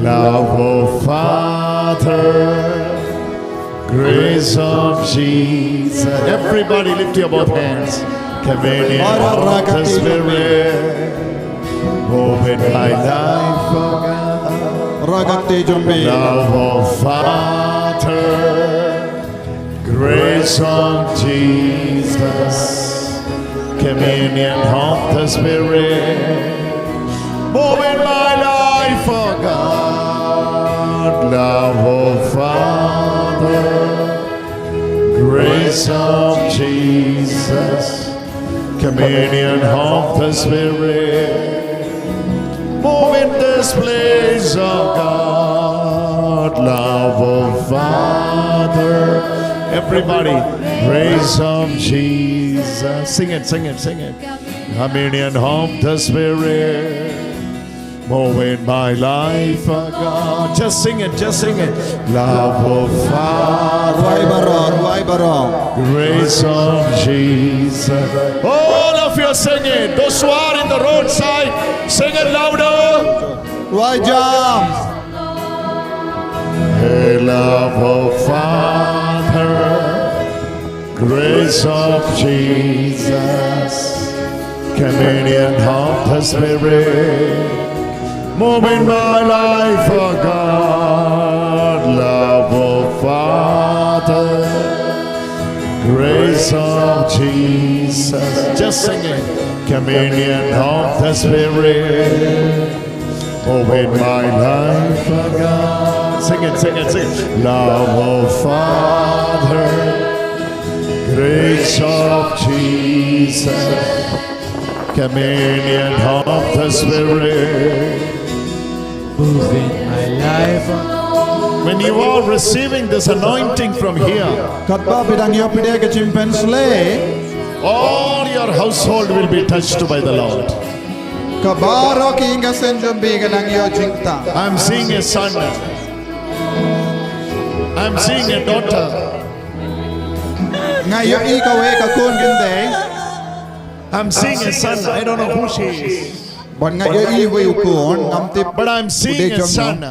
Love of Father, grace of Jesus. Everybody lift your both hands. Communion of the Spirit. Open my life, oh God. Love of Father, grace of Jesus. Communion of the Spirit. Open my life, oh God. Love of Father, grace of Jesus, communion of the Spirit. Move in this place, oh God. Love of Father. Everybody, grace of Jesus. Sing it, sing it, sing it. Communion of the Spirit. Move in my life, oh God. Just sing it, just sing it. Love of Father, grace of Jesus. All of you sing it. Those who are in the roadside, sing it louder. Why jam? Hey, love of Father, grace of Jesus, communion of the Spirit. Move in my life, oh God. Love of Father, grace of Jesus. Just sing it. Communion of the Spirit. Move in my life, oh God. Sing it, sing it, sing it. Love of Father, grace of Jesus. Communion of the Spirit. Move in my life. When you are receiving this anointing from here, all your household will be touched by the Lord. I'm seeing a son. I'm seeing a daughter. I'm seeing a son. I don't know who she is. Bon nga yo I we ukon ngam tip. But I'm seeing a son.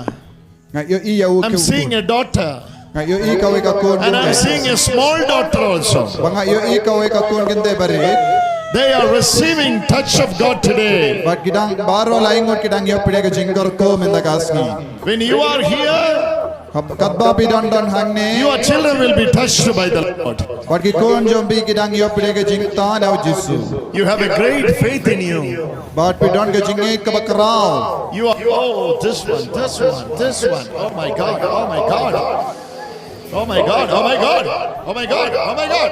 Nga yo I ya I'm seeing a daughter. Nga yo I ka we ka kon. And I'm seeing a small daughter also. Bon nga yo I ka we ka kon gende bare. They are receiving touch of God today. But kidang baro laing ot kidang yo pide ka jingkor ko menda kasni. When you are here, Kadba pi don hangne. your children will be touched by the Lord. But ki kon jombi kidang yo pide ka jingta na Jisu. You have a great faith in you. But pi don ka jinge ka bakrao. You are, oh, this one. Oh my God, oh my God. Oh my God, oh my God, oh my God, oh my God.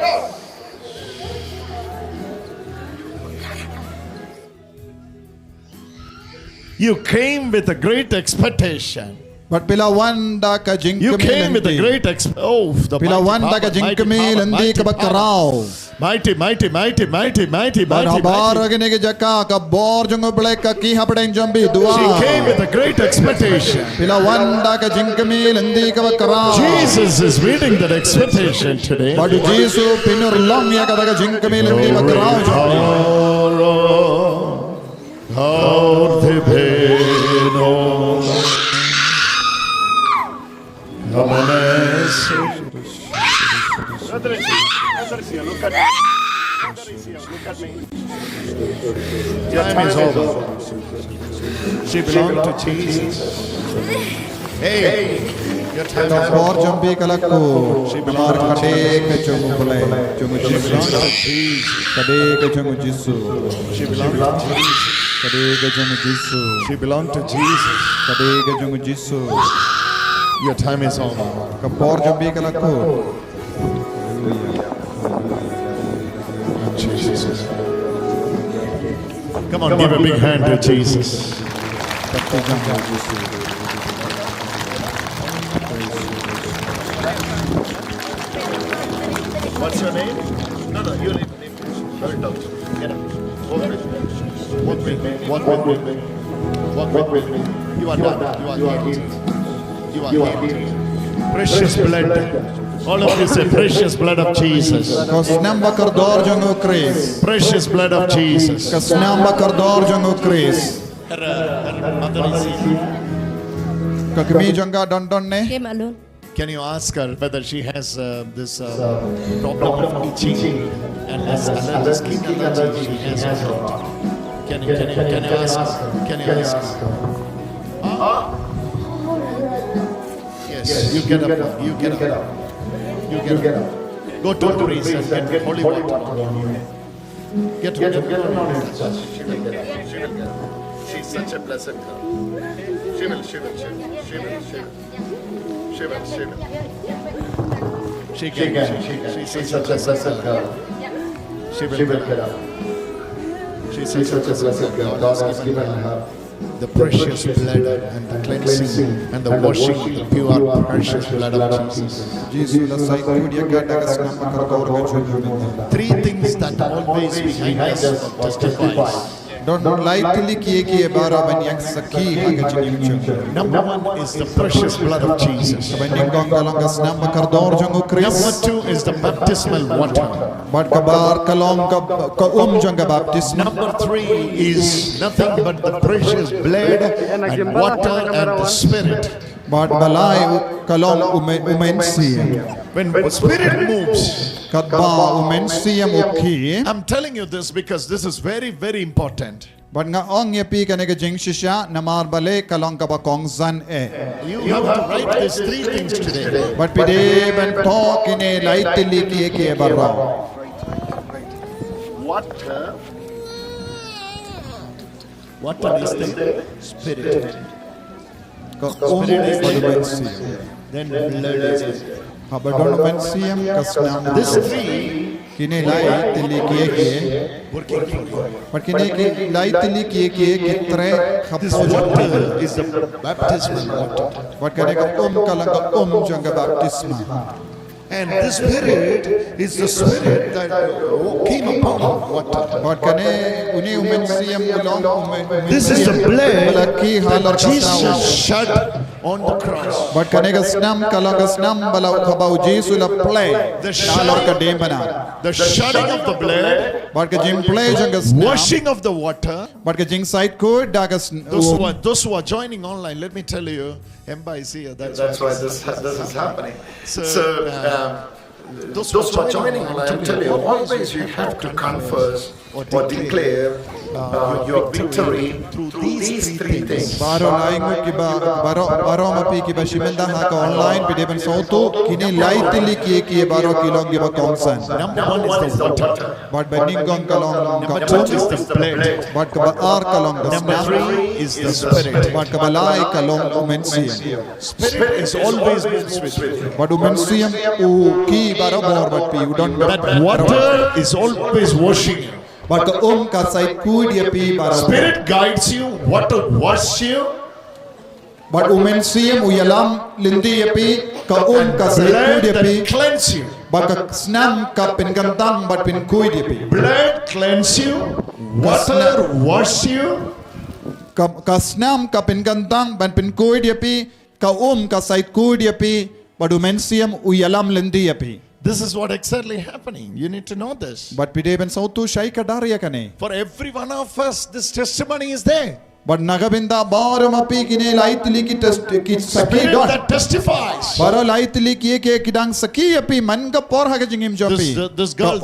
You came with a great expectation. But pila wanda ka jingkami. You came with a great Pila wanda ka jingkami landi ka bakrao. Mighty. But habar agane ke jaka ka bor jongo blek ka ki hapden jombi dua. She came with a great expectation. Pila wanda ka jingkami landi ka bakrao. Jesus is meeting that expectation today. But Jisu pinur long ya ka jingkami landi bakrao jombi. Look at me. Time is over. She belonged to Jesus. Hey, your time is Bor over. jombi kalakku. Mar kade ke jongo bole. Jongo Jisu. Kade ke jongo Jisu. She belonged to Jesus. Kade ke jongo Jisu. She belonged to Jesus. Kade ke jongo Jisu. Your time is over. Ka bor jombi kalakku. Jesus. Come on, give a big hand to Jesus. What's your name? No, your name. Spell it out. Get up. Walk with me. Walk with me. You are done. You are healed. You are healed. Precious blood. All of you say precious blood of Jesus. Kasnam bakardor jongo Chris. Precious blood of Jesus. Kasnam bakardor jongo Chris. Kakmi jonga don ne. Came alone. Can you ask her whether she has this problem of itching and skin allergy she has? Can you ask her? Can you ask her? Yes, you get up. You get up. You get up. Go to the priest and get holy water on you. Get her on it. She will get up. She's such a blessed girl. She will. She can. She's such a blessed girl. She will get up. She's such a blessed girl. God has given her the precious blood and the cleansing and the washing of the pure precious blood of Jesus. Jisu la sai kudia gata kasnam bakardor ka jongo. Three things that always behind us testifies. Don't lightly kiye bara banyak sakhi hagajini jongo. Number one is the precious blood of Jesus. Banding gong kalong kasnam bakardor jongo Chris. Number two is the baptismal water. But kabar kalong ka jonga baptism. Number three is nothing but the precious blood and water and the Spirit. But balai kalong umensi. When the Spirit moves, Kadba umensi ukhi. I'm telling you this because this is very, very important. But nga ong yapi ka nega jing shisha namar bale kalong ka ba kong zan e. You have to write these three things today. But pide ben talk ine lightly kiye barra. Water is the Spirit. Spirit is umensi. Then blood is it. Habadon umensi kasnam. These three Kine lightly kiye. working for you. But kine ki lightly kiye kitre This khapo water is the baptismal water. But kane ka kalong ka jonga baptisma. And the Spirit is the Spirit that came upon water. But kane uni umensi kalong This is the blood Malaki that halar Jesus kasnaw. shed on the cross. But kanega snam kalaga snam bala kabau Jisu la play. The Nalor ka dem bana. shedding of the blood, But ka jing play jang snam. washing of the water. But ka jing side ko daga Those who are joining online, let me tell you, Emba is here. That's why this is happening. So, those who are joining online, I tell you, always you have to confess or declare your victory through these three things. Baro laingo ki baro mapi ki ba shimenda ha ka online pide ban soto kini lightly ki baro kilong ki ba kongsan. Number one is the water. But bening gong kalong Number ka two is the blood. but ka ba ar kalong ka Number snam. three is the spirit. But ka ba lai kalong umensiam. Spirit is always moves with you. But umensiam u ki baro bor but pi u don't That water is always washing you. but ka side kud ya pi baro. Spirit guides you. Water washes you. But umensiam u yalam lindi ya pi ka ka side Blood kud ya pi. that cleanse you. But ka snam ka pingantang but pin kud ya pi. Blood cleanse you. Water wash you. Ka snam ka pingantang but pin kud ya pi ka ka side kud ya pi. But umensiam u yalam lindi ya pi. This is what exactly happening. You need to know this. But pide ben sautu shai ka darya kane. For every one of us, this testimony is there. But nagabinda baro mapi kine lightly ki test ki saki Spirit don. that testifies. Baro lightly ki kidang saki api man ka por ha ka jingim jopi. This girl,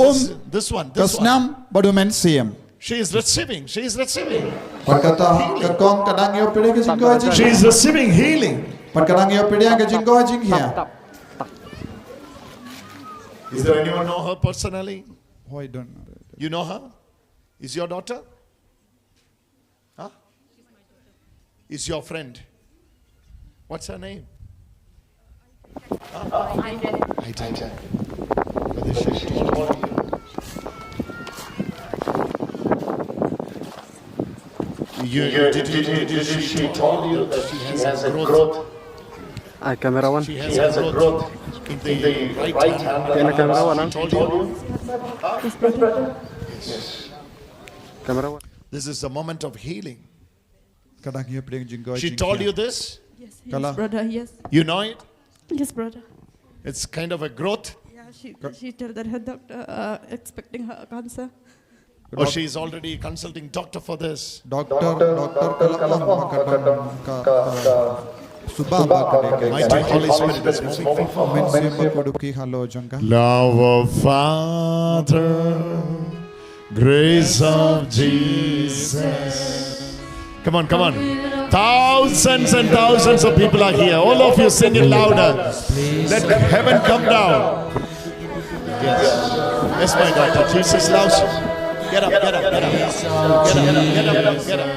this one. Kasnam badu men siam. She is receiving. She is receiving. Pakata ka kong kadang yo pide ka jingko jing. She is receiving healing. Pat kadang yo pide ka jingko jing hiya. Is there anyone know her personally? Oh, I don't know. You know her? Is your daughter? Huh? Is your friend? What's her name? I did. Whether she told you. Did she told you that she has a growth? Camera one. She has a growth in the right hand. Camera one. She told you? Yes. Camera one. This is a moment of healing. Kadang yo pide ka jingko She told you this? Yes, Kala. brother, yes. You know it? Yes, brother. It's kind of a growth. Yeah, she told that her doctor expecting her cancer. Or she is already consulting doctor for this. Doctor kala makadang ka subah ba kade Mighty Holy Spirit is moving forward. men siam makuduki halo jangka. Love of Father, grace of Jesus. Come on, come on. Thousands and thousands of people are here. All of you sing it louder. Let heaven come down. Yes. Yes, my daughter. Jesus loves you. Get up, get up, get up. Get up, get up, get up, get up.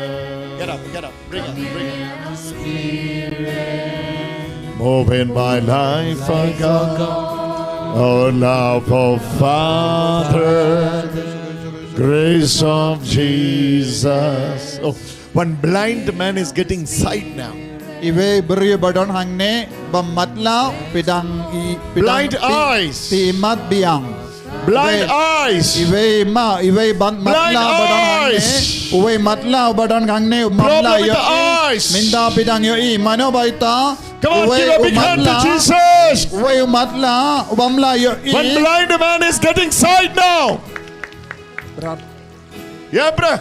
Get up, get up. Bring it, bring it. Move in my life, oh God. Oh, love of Father, grace of Jesus. Oh, one blind man is getting sight now. Iwe beri badon hangne bamatla pidang Blind eyes. ti mat biang. Blind eyes. Iwe ban Blind matla badon hangne. eyes. Uwe matla badon hangne matla Problem with yo the eyes. minda pidang yo mano baita. Come on, give a big hand to Jesus. Uwe matla ubamla yo One blind man is getting sight now. Yeah, bruh.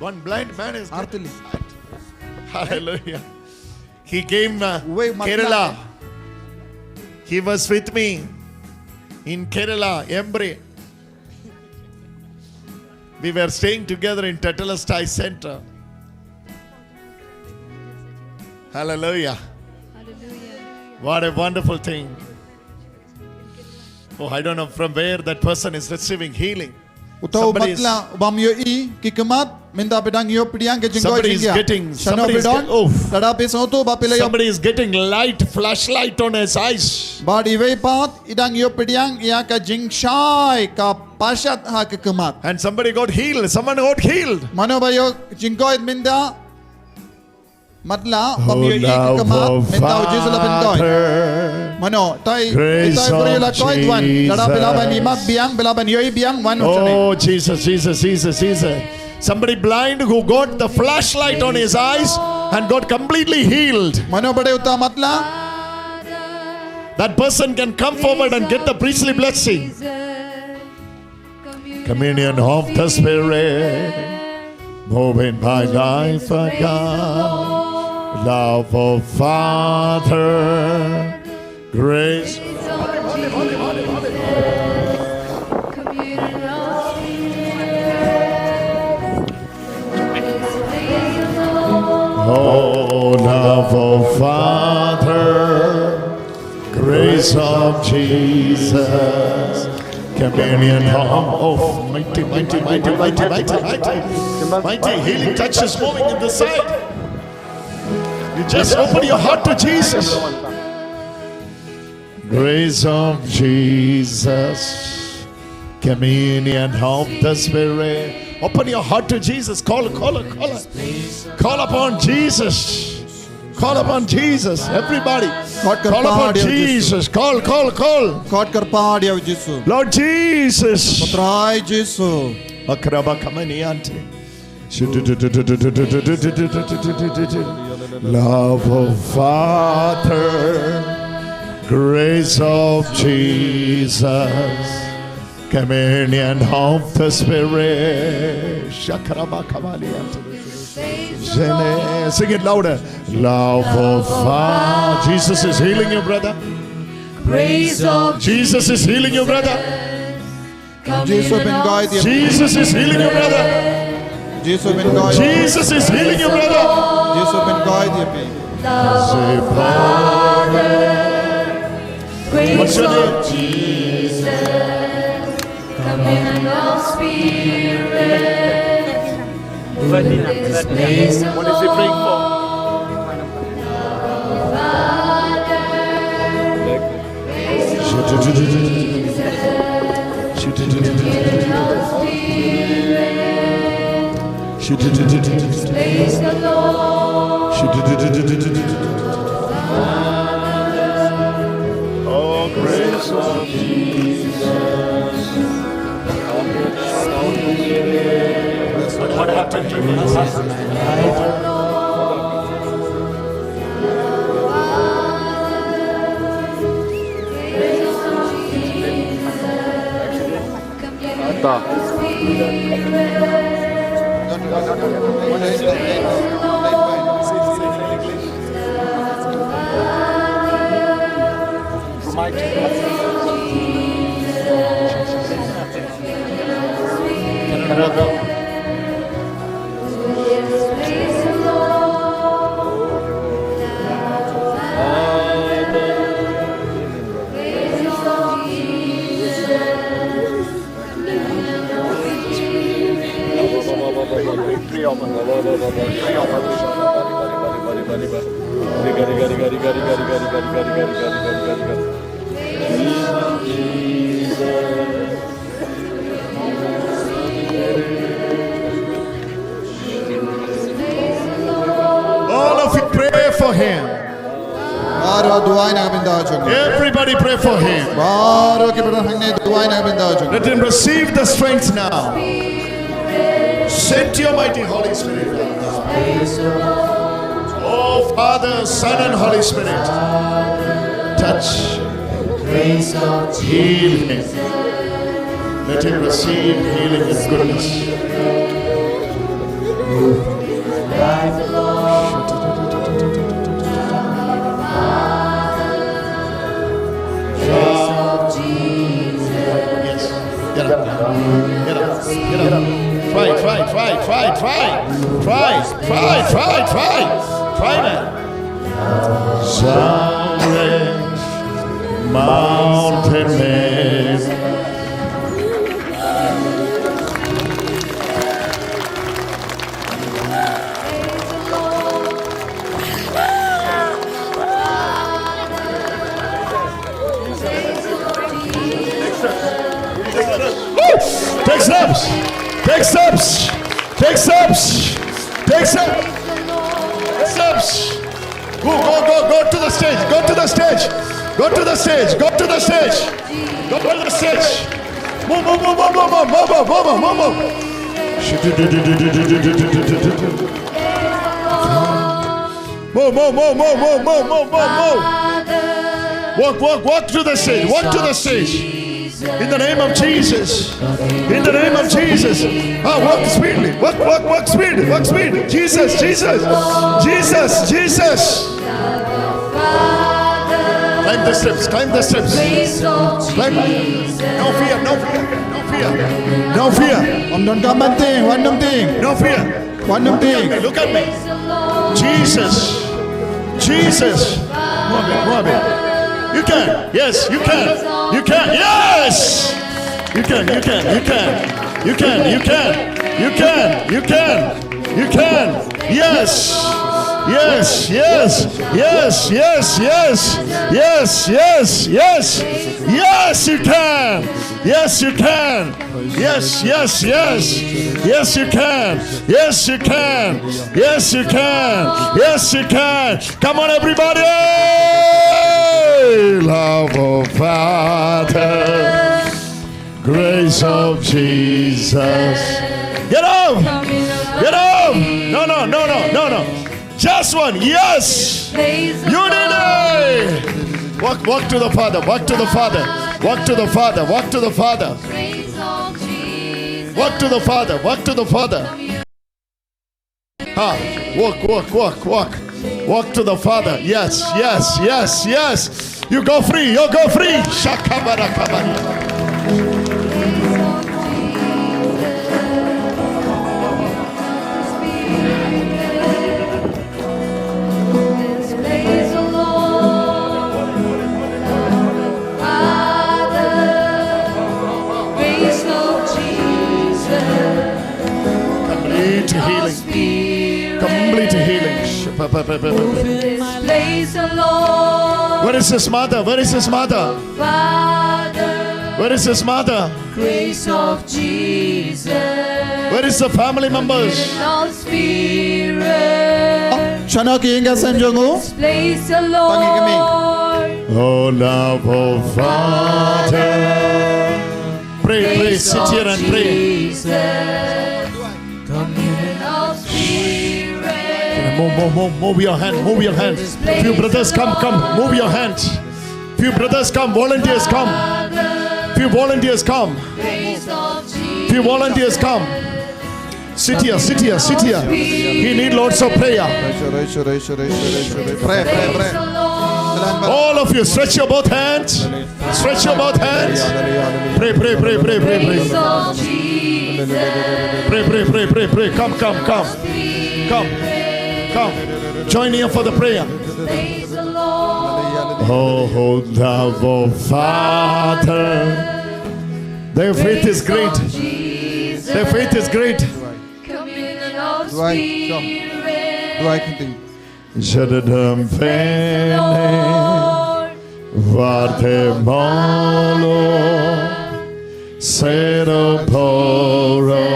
One blind man is getting sight. Hallelujah. He came Kerala. He was with me in Kerala, Embre. We were staying together in Tetelestai Center. Hallelujah. What a wonderful thing. Oh, I don't know from where that person is receiving healing. Somebody is getting light, flashlight on his eyes. And somebody got healed. Someone got healed. Matla, Oh, Jesus. Somebody blind who got the flashlight on his eyes and got completely healed, मनो बड़े उता मतला that person can come forward and get the priestly blessing. Communion of the Spirit, moving by life of God, love of Father, grace. Oh, love of Father, grace of Jesus, communion of mighty healing touches moving in the side. You just open your heart to Jesus. Grace of Jesus, communion of the Spirit. Open your heart to Jesus. Call upon Jesus. Call upon Jesus. Everybody. Call upon Jesus. Call. कॉट कर पाड़िया जिसु Lord Jesus. पुत्राय जिसु Akraba kamaniante. Love of Father, grace of Jesus, communion of the Spirit. Shakraba kamaniante. Sing it louder. Love of Father. Jesus is healing you, brother. Praise of Jesus is healing you, brother. जिसु बिन गाय दिया Jesus is healing you, brother. जिसु बिन गाय Jesus is healing you, brother. जिसु बिन गाय दिया पे Say, Father. Praise of Jesus, communion of Spirit, moving this place of What is he praying for? Praise the Lord. Oh, grace of Jesus. What happened to me? All of you pray for him. बारो दुआएं ना बिंदा जोगे Everybody pray for him. बारो के बड़न हंगने दुआएं ना बिंदा जोगे Let him receive the strength now. Send your mighty Holy Spirit. Oh, Father, Son, and Holy Spirit, touch, heal him. Let him receive healing and goodness. Yes, get up. Try, man. Silence, mountain man. Take steps. Go to the stage. Go to the stage. Move. Walk to the stage. Walk to the stage. In the name of Jesus. In the name of Jesus. Walk speedily. Walk speed. Walk speed. Jesus. Climb the steps. Climb. No fear. One thing. No fear. Look at me. Jesus. Move it. You can. Yes, you can. Yes. You can. Yes. You can. Yes, you can. Come on, everybody. Love of Father, grace of Jesus. Get up. No. Just one. Yes. Unity. Walk to the Father. Walk to the Father. Walk to the Father. Walk to the Father. Walk to the Father. Walk to the Father. Walk. Walk to the Father. Yes. You go free. Shakabarakabari. Complete healing. Where is his mother? Where is his mother? Grace of Jesus. Where is the family members? Shana kiinga sanjongu. Place the Lord. Oh, love of Father. Pray. Sit here and pray. Move your hand. Few brothers come. Move your hands. Few brothers come. Volunteers come. Few volunteers come. Sit here. He need lots of prayer. Pray. All of you, stretch your both hands. Pray. Pray. Come. Join here for the prayer. Oh, love of Father. Their faith is great. Jadadam Fene Varte Malo Seraporo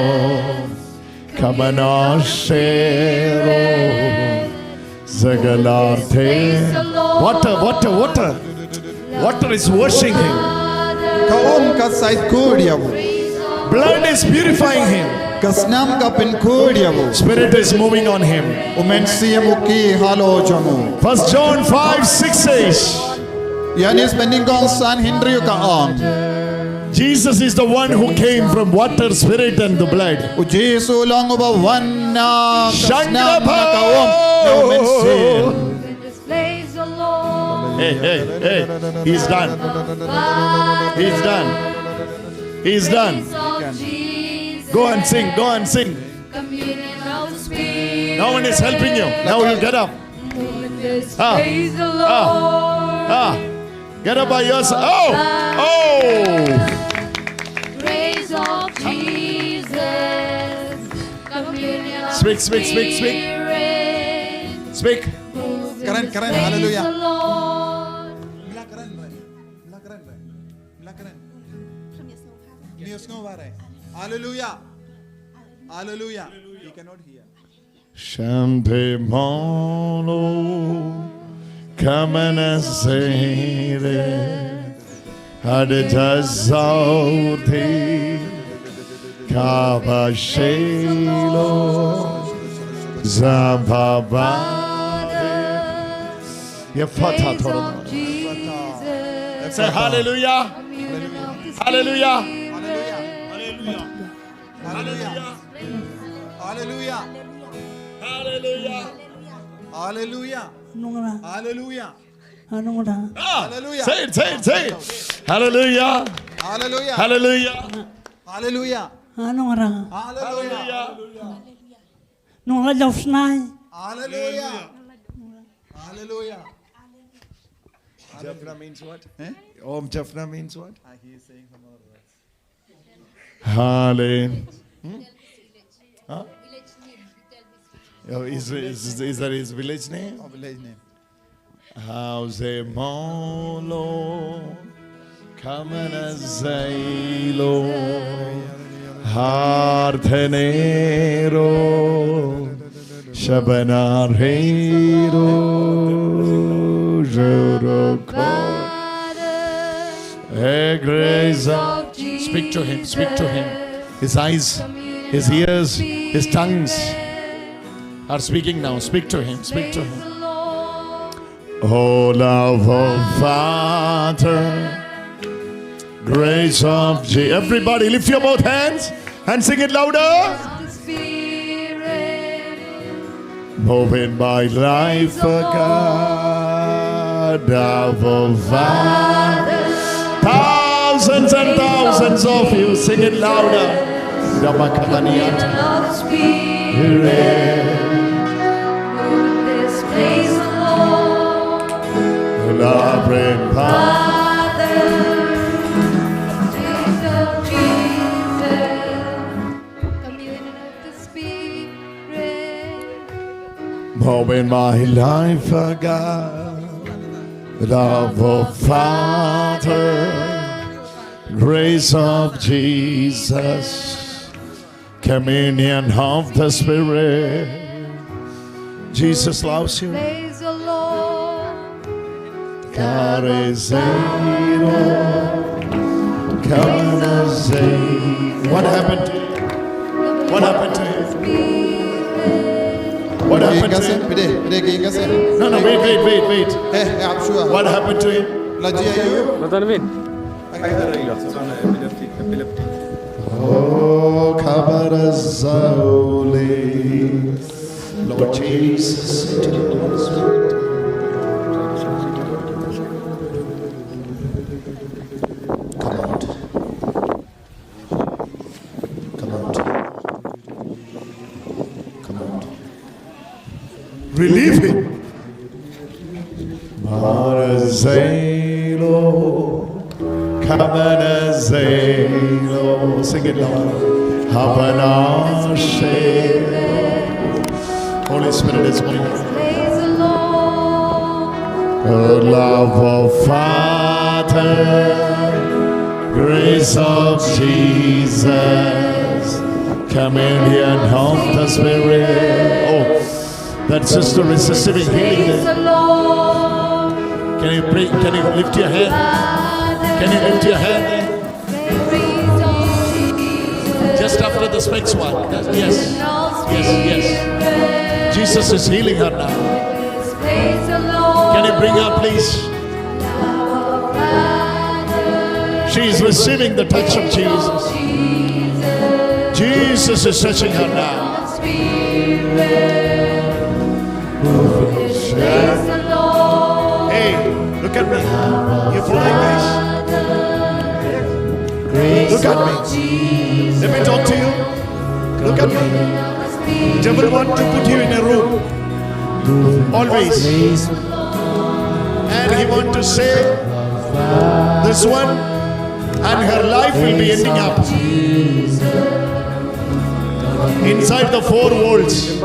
Kamanashero Zagalarte. Water is washing him. Blood is purifying him. Spirit is moving on him. 1 John 5:6 says, Jesus is the one who came from water, spirit and the blood. Hey, he's done. Go and sing. No one is helping you. Now you get up. Get up by yourself. Oh. Praise of Jesus. Speak. Karen, hallelujah. Hallelujah. He cannot hear. Shante Molo Kamanasere Hadajazauti Kabashelo Zababa Yefata Praise Torah. of Jesus. Say hallelujah. Hallelujah. Hallelujah. Hallelujah. Hallelujah. Hallelujah. Hallelujah. Hallelujah. Say it, say it, say it. Hallelujah. Hallelujah. Hallelujah. Hallelujah. Hallelujah. Hallelujah. Nung la dọc snai. Hallelujah. Hallelujah. Jafna means what? Eh? Om Jafna means what? He is saying some other words. Hallelujah. Huh? Oh, is that his village name? Or village name. How's a molo? Come and say lo. Harthenero. Shabanarero. Joroko. A grace of speak to him, speak to him. His eyes, his ears, his tongues are speaking now. Speak to him, speak to him. Oh, love of Father, grace of Jesus. Everybody lift your both hands and sing it louder. Move in my life, oh God, love of Father. Thousands and thousands of you, sing it louder. Of Spirit, move this place alone. Love and Father, taste of Jesus, communion of the Spirit. Move in my life, oh God, love of Father, grace of Jesus, communion of the Spirit. Jesus loves you. Praise the Lord. God is able. Come and say. What happened to you? What happened to you? What happened to him? No, wait. आप sure? What happened to him? Laji, are you? Oh, Kabarazoli. Lord Jesus. Come out. Come out. Come out. Relieve him. Marazelo. Kabanazelo. Sing it loud. Habanashe. Holy Spirit is moving. Praise the Lord. Oh, love of Father, grace of Jesus, communion of the Spirit. Oh, that sister is receiving healing. Praise the Lord. Can you pray? Can you lift your hand? Can you lift your hand? Praise of Jesus. Just after the specs one. Yes. Yes. Jesus is healing her now. Praise the Lord. Can you bring her, please? She is receiving the touch of Jesus. Jesus is touching her now. Hey, look at me. You're flying, guys. Look at me. Let me talk to you. Look at me. Devil want to put you in a room. Always. And he want to say this one, and her life will be ending up inside the four walls.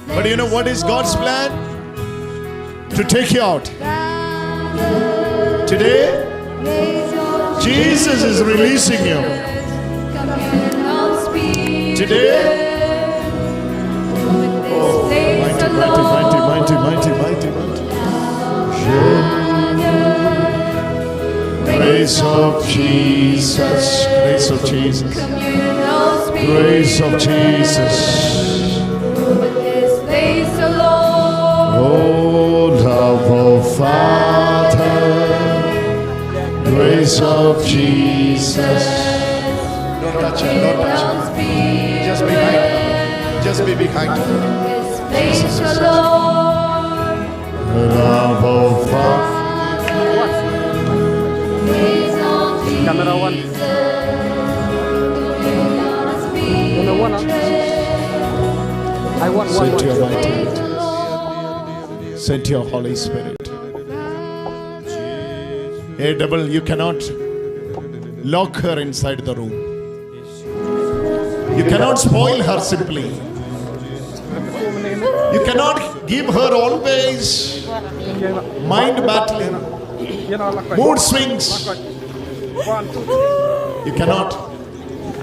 But you know what is God's plan? To take you out. Today, Jesus is releasing you. Today, oh, mighty. Grace of Jesus, grace of Jesus, grace of Jesus. Oh, love of Father, grace of Jesus. Don't touch her, don't touch her. Just be kind. Just be kind. Love of Father. Camera one. Camera one. I want one. Send your mighty hand. Send your Holy Spirit. Hey, devil, you cannot lock her inside the room. You cannot spoil her simply. You cannot give her always mind battling, mood swings. You cannot.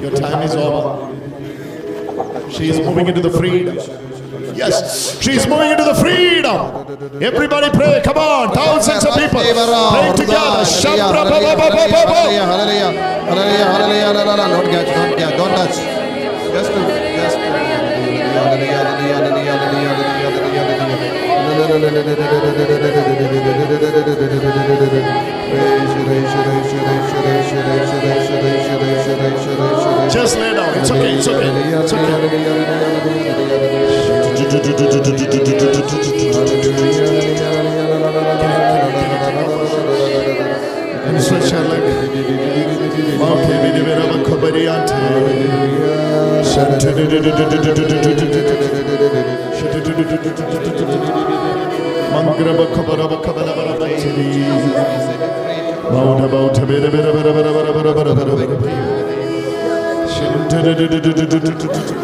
Your time is over. She is moving into the freedom. Yes, she is moving into the freedom. Everybody pray. Come on, thousands of people pray together. Shambra ba ba ba ba ba ba. Hallelujah, hallelujah, hallelujah, hallelujah. Don't catch, don't touch. Just hallelujah, hallelujah, hallelujah, Just lay down. It's okay. It's okay. It's okay. Stretch your leg. Okay, we do it.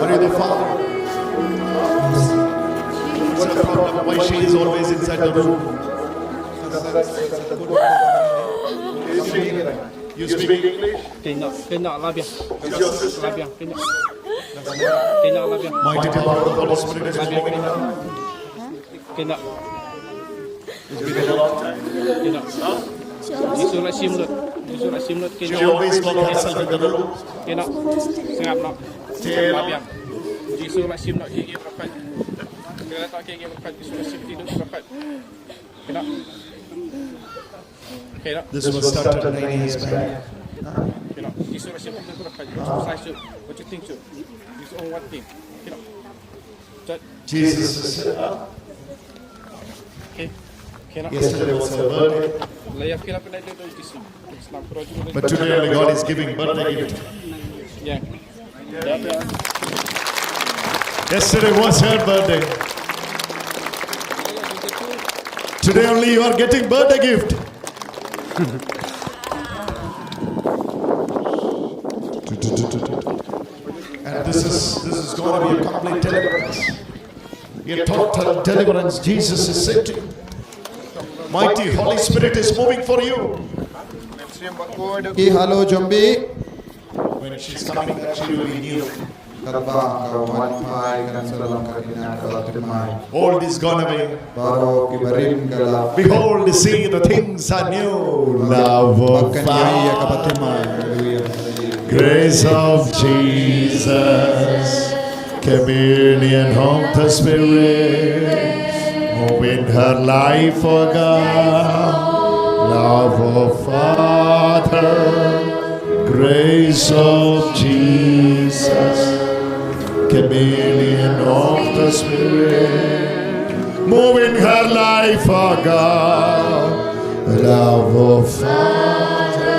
Are you the Father? What's the problem? Why she is always inside the room? You speak English? Mighty power of the Holy Spirit is moving in her. It's been a long time. She always locked herself in the room. This was started 9 years back. What you think, It's on one thing. Jesus is yesterday was her birthday. But today only God is giving birthday gift. Yeah. Yesterday was her birthday. Today only you are getting birthday gift. And this is going to be a complete deliverance. A total deliverance. Jesus is saying to you. Mighty Holy Spirit is moving for you. Hello, Jumbi. When she's coming, she will be new. Old is gone away. Behold, see, the things are new. Love of Father, grace of Jesus, communion of the Spirit, move in her life, oh God. Love of Father, grace of Jesus, communion of the Spirit, move in her life, oh God. Love of Father,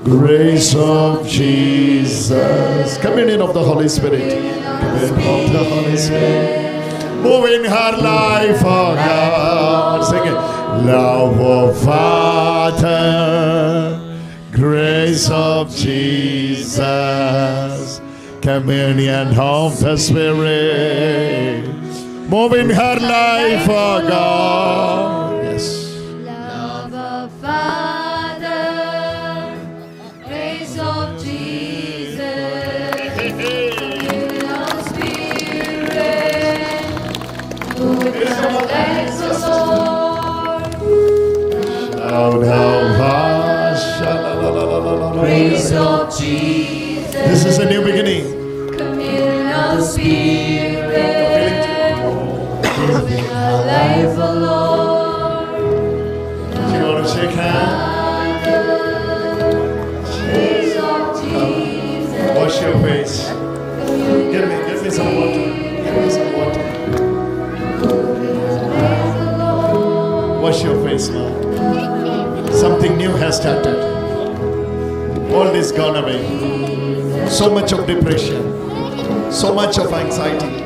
grace of Jesus, communion of the Holy Spirit, communion of the Holy Spirit, move in her life, oh God. Sing it. Love of Father, grace of Jesus, communion of the Spirit, move in her life, oh God. Yes. Love of Father, grace of Jesus, communion of Spirit, move in her life, oh Lord. Grace of Jesus. This is a new beginning. Communion of Spirit. Praise the Lord. You want to shake hands? Praise of Jesus. Wash your face. Give me some water. Give me some water. Wash your face, Lord. Something new has started. All is gone away. So much of depression. So much of anxiety.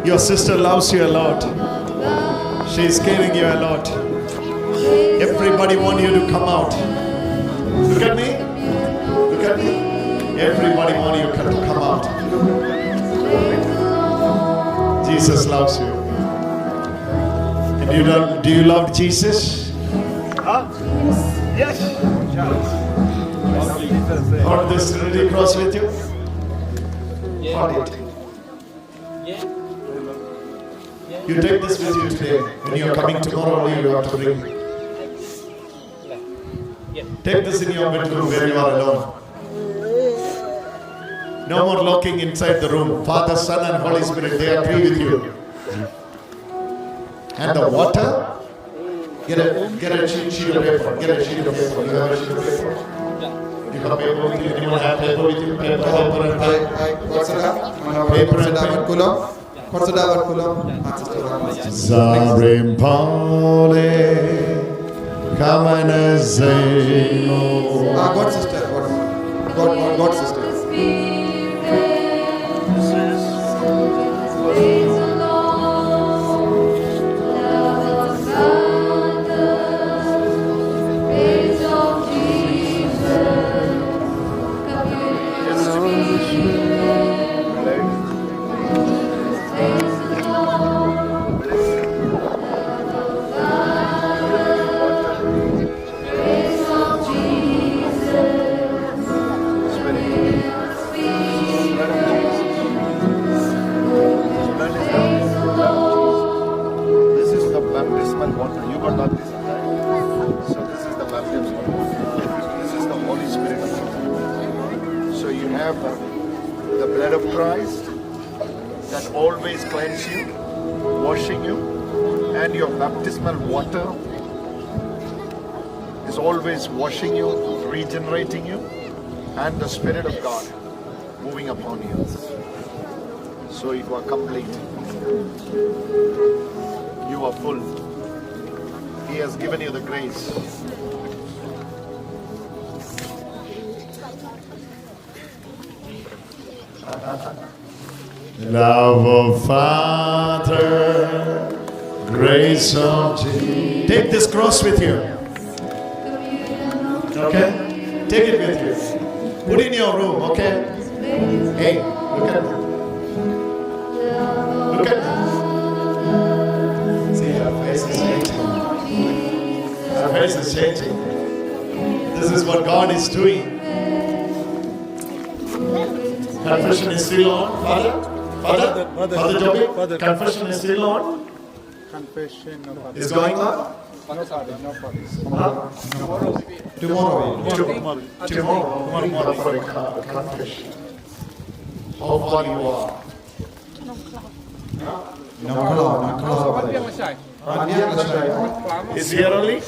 Your sister loves you a lot. She is caring you a lot. Everybody wants you to come out. Look at me. Look at me. Everybody wants you to come out. Jesus loves you. And do you love Jesus? Huh? Yes. Hold this Trinity cross with you. Hold it. You take this with you today. When you are coming tomorrow, you have to bring. Take this in your bedroom where you are alone. No more locking inside the room. Father, Son, and Holy Spirit, they agree with you. And the water, get a sheet of paper. Get a sheet of paper. You have a sheet of paper? You have paper with you? Anyone have paper with you? Paper and pen. Paper and pen. Zabrim Paule, Kamanazeno. God sister. God sister. The blood of Christ that always cleanses you, washing you, and your baptismal water is always washing you, regenerating you, and the Spirit of God moving upon you. So you are complete. You are full. He has given you the grace. Love of Father, grace of Jesus. Take this cross with you. Okay? Take it with you. Put it in your room, okay? Hey, look at me. Look at me. See, her face is changing. Her face is changing. This is what God is doing. Confession is still on, Father? Father Joby? Confession is still on? Confession Is going on? Tomorrow for a confession. How far you are? Is here only?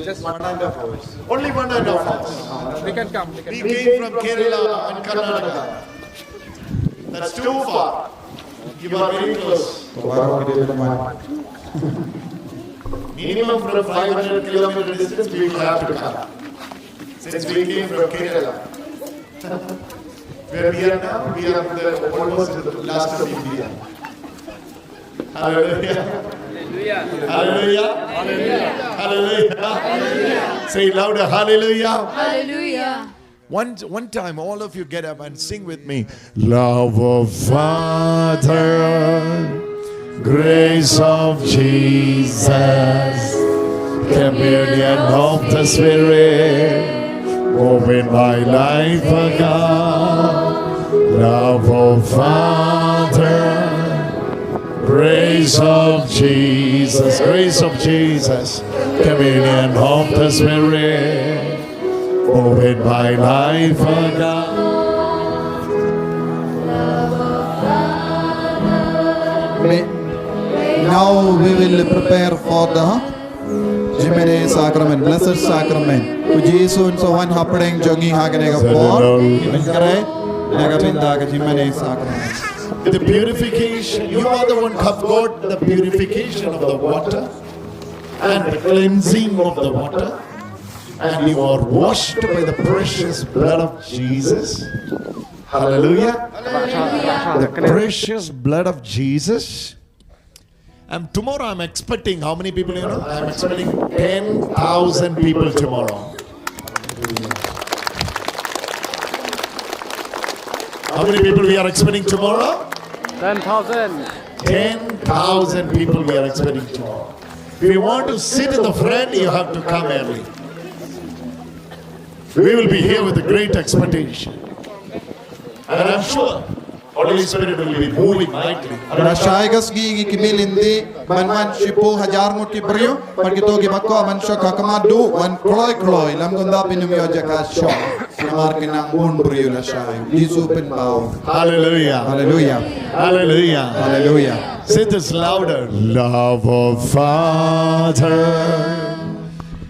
Just 1.5 hours. Only 1.5 hours. We can come. We came from Kerala and Karnataka. That's too far. You are very close. Minimum from 500 kilometer distance we will have to come. Since we came from Kerala. Where we are now, we are almost to the last of India. Hallelujah. Hallelujah. Hallelujah. Hallelujah. Say louder, hallelujah. Hallelujah. One time, all of you get up and sing with me. Love of Father, grace of Jesus, communion of the Spirit, move in my life, O God. Love of Father, grace of Jesus, communion of the Spirit. Move in my life, O God. now we will prepare for the Jimene sacrament, blessed sacrament. Jisu so one happening jongi haganega por. Imengare nagapinda ka Jimene sacrament. The purification, you are the one who have got the purification of the water and the cleansing of the water, and you are washed by the precious blood of Jesus. Hallelujah. The precious blood of Jesus. And tomorrow I'm expecting, how many people you know? I'm expecting 10,000 people tomorrow. How many people we are expecting tomorrow? 10,000. 10,000 people we are expecting tomorrow. If you want to sit in the front, you have to come early. We will be here with a great expectation. And I'm sure Holy Spirit will be moving mightily. Rasaigas gi kimilindi man shipu hajar mut ki brio par kito gi bakko man sho kakamadu wan kloi lam gonda pinum yo jaka sho samar kinang un brio la shai Jisu pen bau. Hallelujah. Hallelujah. Hallelujah. Hallelujah. Say this louder. Love of Father,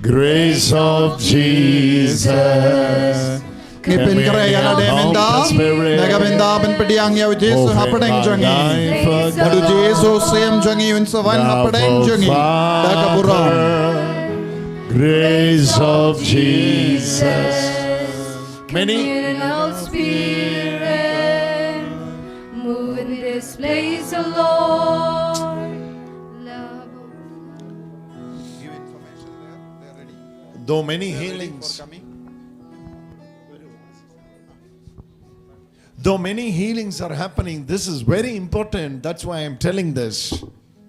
grace of Jesus. Ngipin kare yana demenda nagabenda ben pediang ya Jisu happening jongi adu Jisu same jongi unsa wan happening jongi dagabura grace of Jesus. Many Spirit, move in this place, O Lord. Love though many healings, though many healings are happening, this is very important. That's why I'm telling this.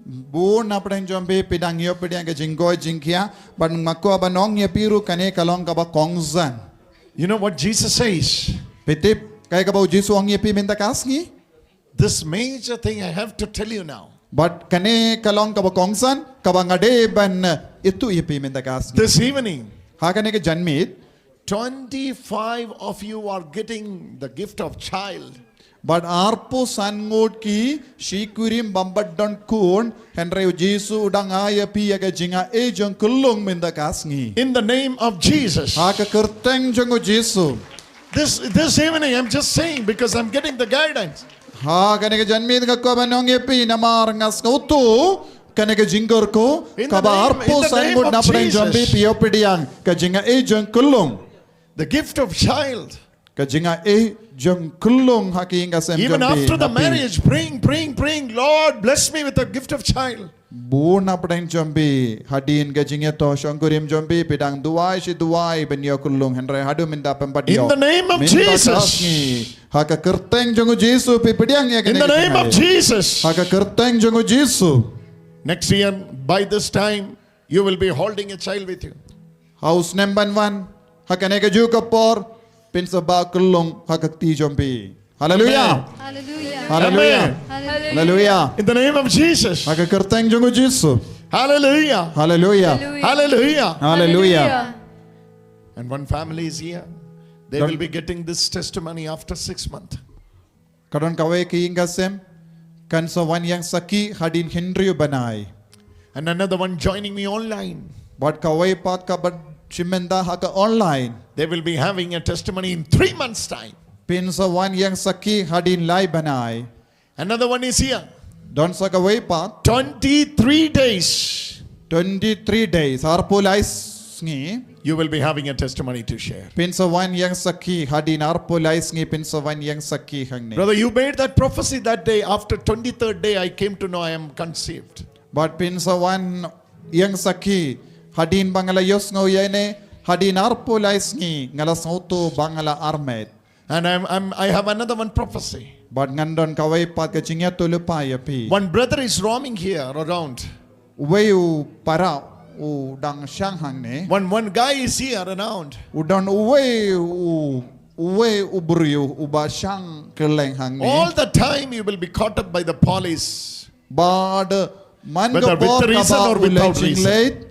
Bu na pren jombe pidang yo pidang ke jinggoy jingkia ban makko abanong ya piru kane kalong ka ba kongzan. You know what Jesus says? Pitip kay ka ba Jisu ang ya pi menta kasngi. This major thing I have to tell you now. But kane kalong ka ba kongzan ka ba ngade ban itu ya pi menta kasngi. This evening, Ha kane ke janmit 25 of you are getting the gift of child. but arpo sangot ki shikurim bambadon kun henry Jisu udang aya pi ya ke jinga e jong kulung menta kasngi. In the name of Jesus. Ha ka kerteng jong Jisu. This evening I'm just saying because I'm getting the guidance. Ha kane ke janmit ka ko banong ya pi namar ngas utu kane ke jingor ko In the ka ba name- arpo in the name sangot of na pren jombe Jesus. pio pediang ka jinga e jong kulung The gift of child. ka jinga e jong kulung hakinga sem Even jombe after the napi. marriage, praying, Lord, bless me with a gift of child. Bu na pren jombe hadin ka jinga to shongkurim jombe pedang duai si duai benyo kulung henry hadu minda pempadio In the name of Jesus. ha ka kerteng jong Jisu pi pediang ya In the name of Jesus. ha ka kerteng jong Jisu. Next year, by this time, you will be holding a child with you. House number 1 hakane ka juga por pinsa ba kulung hakakti jombe. Hallelujah. Hallelujah. Hallelujah. Amen. Hallelujah. In the name of Jesus. Haka kerteng jong Jisu. Hallelujah. Hallelujah. Hallelujah. Hallelujah. And one family is here. They will be getting this testimony after 6 months. Karon kawai ki ingasem kan so wan yang saki hadin Henry banai. And another one joining me online. But kawai pat ka ban chimenda haka online. They will be having a testimony in 3 months' time. Pin so wan yang saki hadin lai banai. Another one is here. Don sa kawai pat 23 days. 23 days arpo lai sngi. You will be having a testimony to share. Pin so wan yang saki hadin arpo lai sngi pin so wan yang saki hangne. Brother, you made that prophecy that day. After 23rd day, I came to know I am conceived. But pin sa wan yang saki hadin bangala yos ngoyene hadin arpo lai sngi ngala sauto bangala armet. And I have another one prophecy. But ngandon kawai pat ka chingya tulupa ya pi. One brother is roaming here around. Uweu para u dang syang hang ne. One guy is here around. Udon uwe ubrio uba syang keleng hang ne. All the time you will be caught up by the police. Bad man Whether ka with por reason or without reason.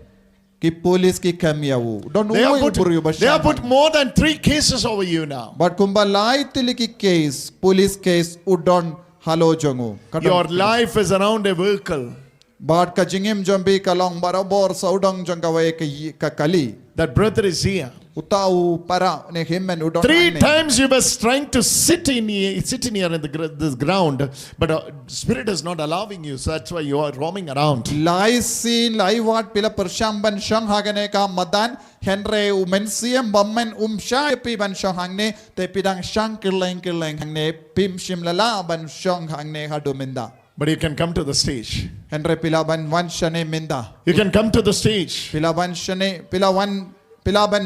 ki police ki kamyawu. Don They uwe have ubrio ba put more than 3 cases over you now. But kumbalai tili ki case police case udon halo jongu. Your life is around a vehicle. Bad ka jingim jombi kalong barabor saudang jangkawe ka kali. That brother is here. Utau para ne himmen udon. 3 times you was trying to sit in here in this ground, but Spirit is not allowing you, so that's why you are roaming around. Lai sin lai wat pila persyang ban syang hagane ka madan henre umensiam bammen syai pi ban syang hangne te pidang syang kirleng hangne pim shim lala ban syang hangne haduminda. But you can come to the stage. Henre pila ban wan shane minda. You can come to the stage. Pila ban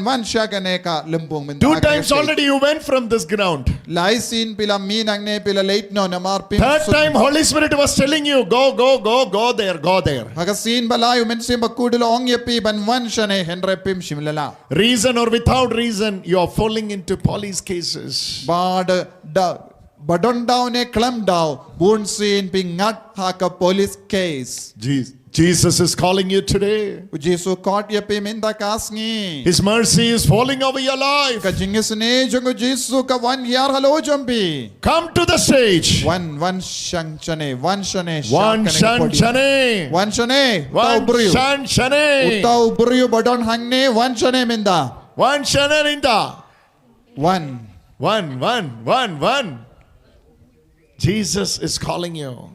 wan syagane ka lembung minda. 2 times already you went from this ground. Lai sin pila minangne pila late no namar pim. 3rd time Holy Spirit was telling you, go there. Hagasin balay umensim bakudulo ong yepi ban wan shane henre pim shimlala. Reason or without reason, you are falling into police cases. Badon down a clam down, bun sin pingat haka police case. Jesus is calling you today. Jisu caught ye piminda kasngi. His mercy is falling over your life. Ka jingisne jungu Jisu ka 1 year halo jumbi. Come to the stage. One shane. One shane. Utau buriu badon hangne one shane minda. One shane rinda. One. Jesus is calling you.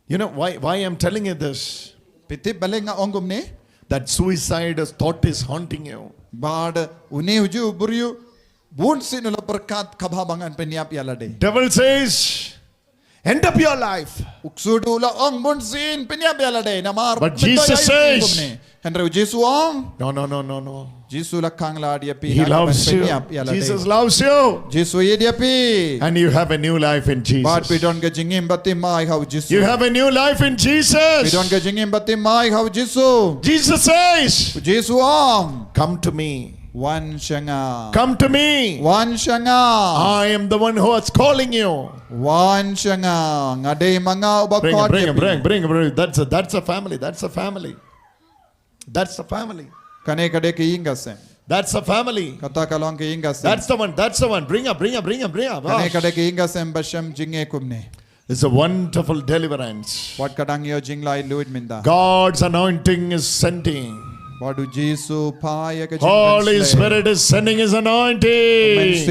You know why I'm telling you this? Pitip balenga ongum ne? That suicide thought is haunting you. Bad uni uju buriu bun sinula berkat kababangan peniap yalade. Devil says, end up your life. Uksudula ong bun sin peniap yalade namar. But Jesus says, Henry Jisu ong. No. Jisu lakang la dia pi. He loves you. Jesus loves you. Jisu ye dia pi. And you have a new life in Jesus. But we don't get jingim batimai how Jisu. You have a new life in Jesus. We don't get jingim batimai how Jisu. Jesus says, Jisu ong. come to me. One shanga. Come to me. One shanga. I am the one who is calling you. One shanga. Ngade manga ubakot. Bring. That's a family. That's a family. Kane kade ki ingasem. That's a family. Kata kalong ki ingasem. That's the one. Bring up. Kane kade ki ingasem basham jinge kumne. It's a wonderful deliverance. What kadang yo jinglai luid minda. God's anointing is sending. Wadu Jisu paya ka Holy Spirit is sending His anointing.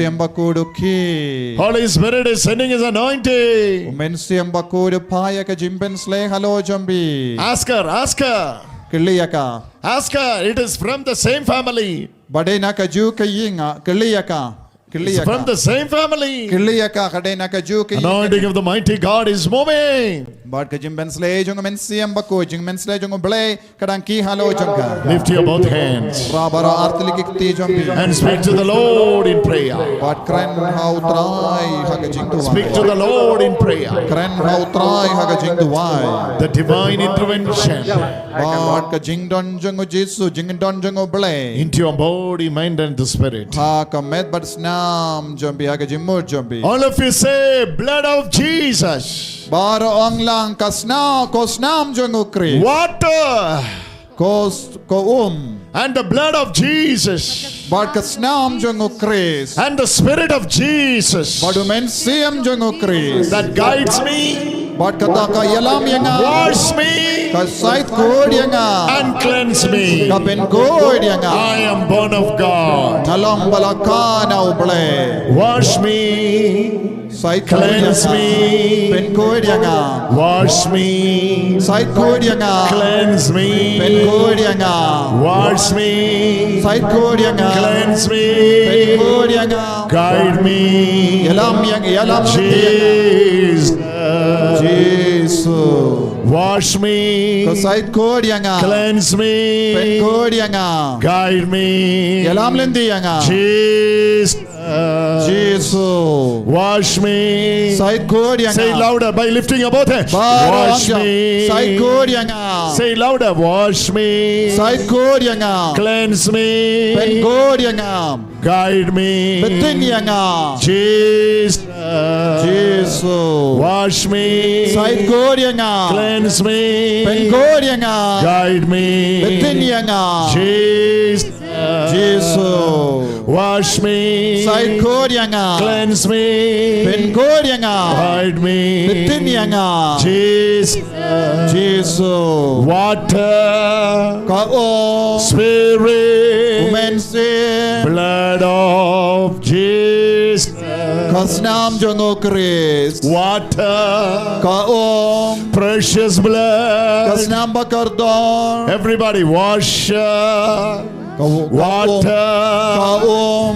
Holy Spirit is sending His anointing. paya ka jimpensle halo jambi. Ask her. Kiliyaka. Ask her. It is from the same family. Bade na kaju kayinga. Kiliyaka. It's from the same family. Kiliyaka kade na kaju kayinga. Anointing of the mighty God is moving. Bad ka jimpensle jong mensiam bako jimpensle jong ble kadang ki halo jangka. Lift your both hands Rabara artli kikti jambi. and speak to the Lord in prayer. Bad kren hau trai haga jingtu. Speak to the Lord in prayer. Kren hau trai haga jingtu wai. The divine intervention Bad ka jingdon jong Jisu jingdon jong ble. into your body, mind, and the spirit. Ha ka med bad snam jambi haga jimur jambi. All of you say, blood of Jesus. Baro ong lang kasna kosnam jong ukri. Water Ko and the blood of Jesus Bad kasnam jong ukris. and the spirit of Jesus Badu mensiam jong ukris. that guides me, Bad kata ka yalam yanga. wash me, Ka sait kod yanga. and cleanse me. Ka pen kod yanga. I am born of God. Nalong balaka na uble. Wash me, Sait cleanse me, pen kod yanga. wash me, Sait kod yanga. cleanse Pen me, kod yanga. wash me, Sait kod yanga. cleanse Pen me, kod yanga. guide me. Yalam yanga yalam Jesus, Jisu. wash me, Ka sait kod yanga. cleanse Pen me, kod yanga. guide me. Yalam lendi yanga. Jesus, Jisu. wash me. Sait kod yanga. Say louder by lifting your both hands. Wash me. Sait kod yanga. Say louder. Wash me. Sait kod yanga. Cleanse Pen me. kod yanga. Guide me. Betin yanga. Jesus, Jisu. wash me. Sait kod yanga. Cleanse Pen me. kod yanga. Guide me. Betin yanga. Jesus, Jisu. Wash me. Sai kod yang a. Cleanse me. Pen kod yang a. Hide me. Bitin yang a. Jesus. Jesus. Water. Ka o. Spirit. Umen se. Blood of Jesus. Kasnam jong o Christ. Water. Ka o. Precious blood. Kasnam bakardor. Everybody wash. Water. Ka o.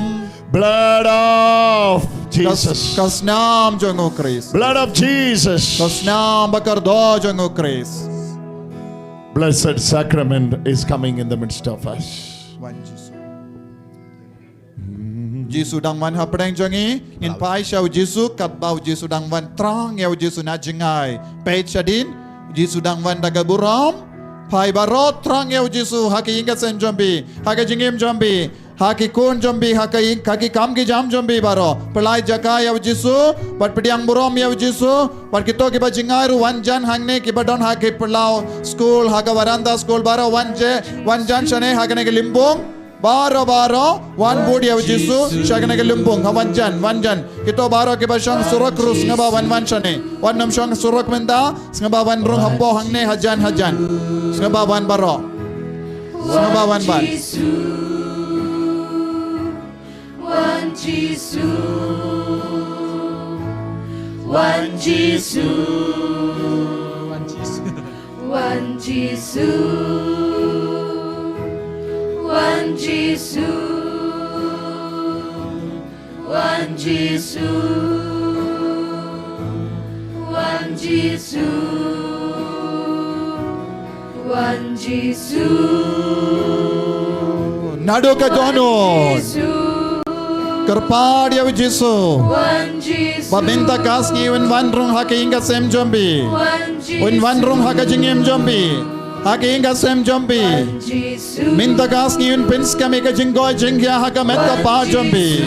Blood of Jesus. Kasnam jong o Christ. Blood of Jesus. Kasnam bakardor jong o Christ. Blessed sacrament is coming in the midst of us. Jisu dang man hapdang jongi in pai shau Jisu kat bau Jisu dang man trang yau Jisu na jengai peit shadin Jisu dang man daga buram pai barot trang yau Jisu haki inga sen jombi haki jingim jombi haki kun jombi haki kam ki jam jombi baro pelai jaka yau Jisu pat pediang buram yau Jisu pat kito ki ba jingai ru wanjan hangne ki ba don haki pelau school haka varanda school baro wanjan shane hakane ki limbung Baro wan budi ya Jisu syagana ke lumbung wanjan kita baro ke basang surak rus ngaba wan shane wan nam syang surak menda ngaba wan rung hampo hangne hajan ngaba wan baro ngaba wan ban Wan Jisu Wan Jisu Wan Jisu Wan Jisu Wan Jisu Wan Jisu Wan Jisu nado ka donon kerpad ya Jisu Wan Jisu babinta kasngi wan rung hake inga sem jombi wan rung hake jingim jombi hake inga sem jombi minta kasngi un pins kami ka jinggoy jingya haka met ka pa jombi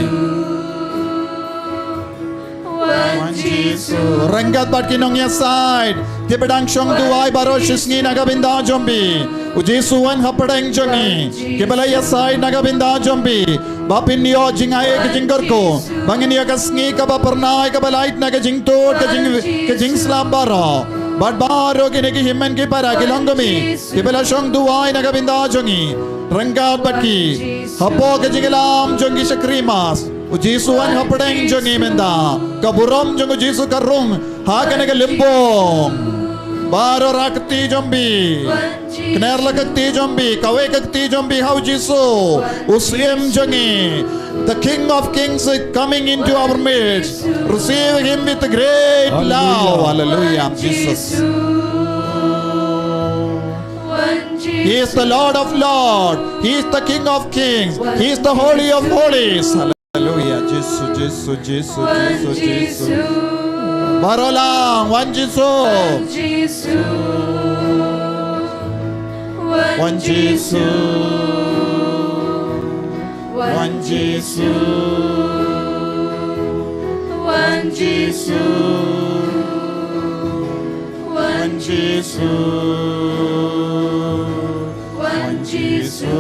Renggat bat kinong ya side di pedang syong duai baro shisngi naga binda jombi Jisu wan hapadang jongi ke bala ya side naga binda jombi bapin niyo jingai ke jingkar ko bangin niyo kasngi ka ba pernai ka balait naga jingtot ke jing slam baro bat baro ke negi himmen ke para ke longomi ke bala syong duai naga binda jongi renggat bat ki hapo ke jingelam jongi sakrimas Jisuan hapadang jongi menda kaburam jongo Jisu karung hakane ke limbong baro rakti jombi kner lakti jombi kawe kakti jombi how Jisu usiem jongi the King of Kings is coming into our midst receive him with great love hallelujah Jesus He is the Lord of Lords He is the King of Kings He is the Holy of Holies Hallelujah, Jesus. Barolang, Wan Jisu. Wan Jisu. Wan Jisu. Wan Jisu. Wan Jisu. Wan Jisu.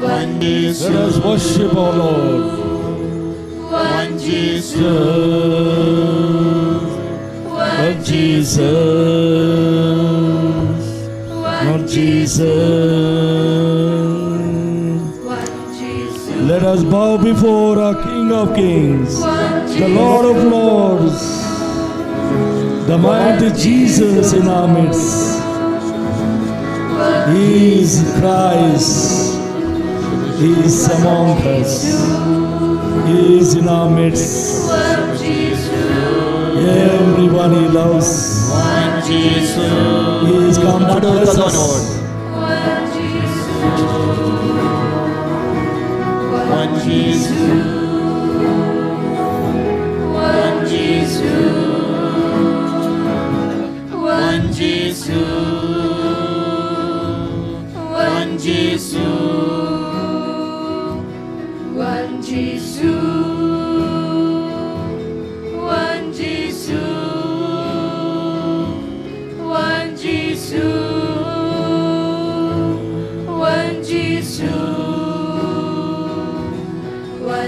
Let us worship our Lord. One Jesus. Lord Jesus. Lord Jesus. Let us bow before our King of Kings, the Lord of Lords, the mighty Jesus in our midst. He is Christ. He is among us. He is in our midst. Everyone He loves. He is come to bless us. One Jesus. One Jesus. One Jesus. One Jesus. One Jisu, One Jisu, One Jisu, One Jisu,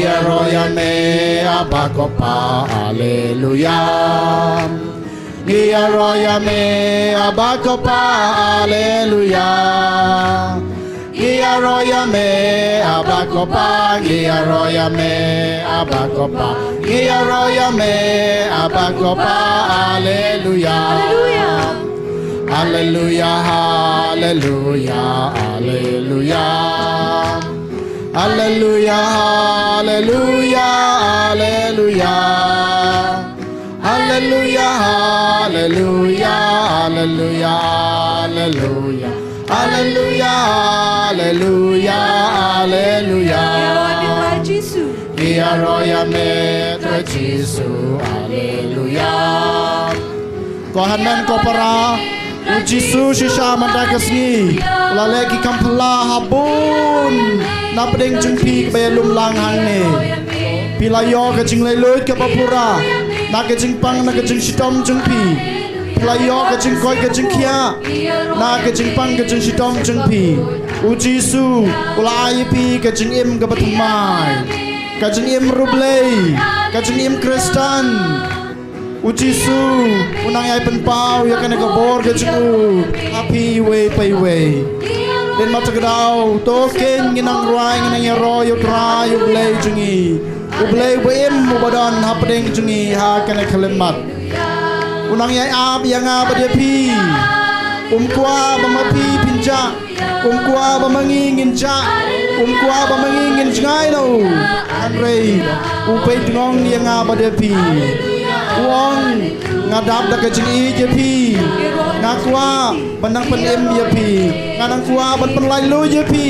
Giaroya me abakopa Hallelujah Giaroya me abakopa Hallelujah Giaroya me abakopa Giaroya me abakopa Giaroya me abakopa Hallelujah Hallelujah Hallelujah Hallelujah Hallelujah Hallelujah Hallelujah Hallelujah Hallelujah Hallelujah Hallelujah Hallelujah Hallelujah Hallelujah Jisu Giaroya metra Jisu Hallelujah Kohanan kopara Jisu shisha mandaka Sngi laleki kampala habun napdeng jungpi kebelum lang hang ne pilayo ke jing lelut ke papura na ke jing pang na ke jing shitom jungpi pilayo ke jing koi ke jing kia na ke jing pang ke jing shitom jungpi Jisu ulai pi ke jing im ke batumai ke jing im rublei ke jing im Kristen Jisu unang ay penpau ya kana kabor ke jing happy way pay way den matagdaw token ginang ruay nang yaro yo try yo blay jungi ublay wem mubadon hapdeng jungi ha kana kalemat unang yay ab yang abadpi kwa bamapi pinja kwa bamangingin ja kwa bamangingin jngai no anrei upay dngong yang abadpi Wong ngadap dak jing I je pi ngakwa benang penem je pi nganang kwa ban penlai lu je pi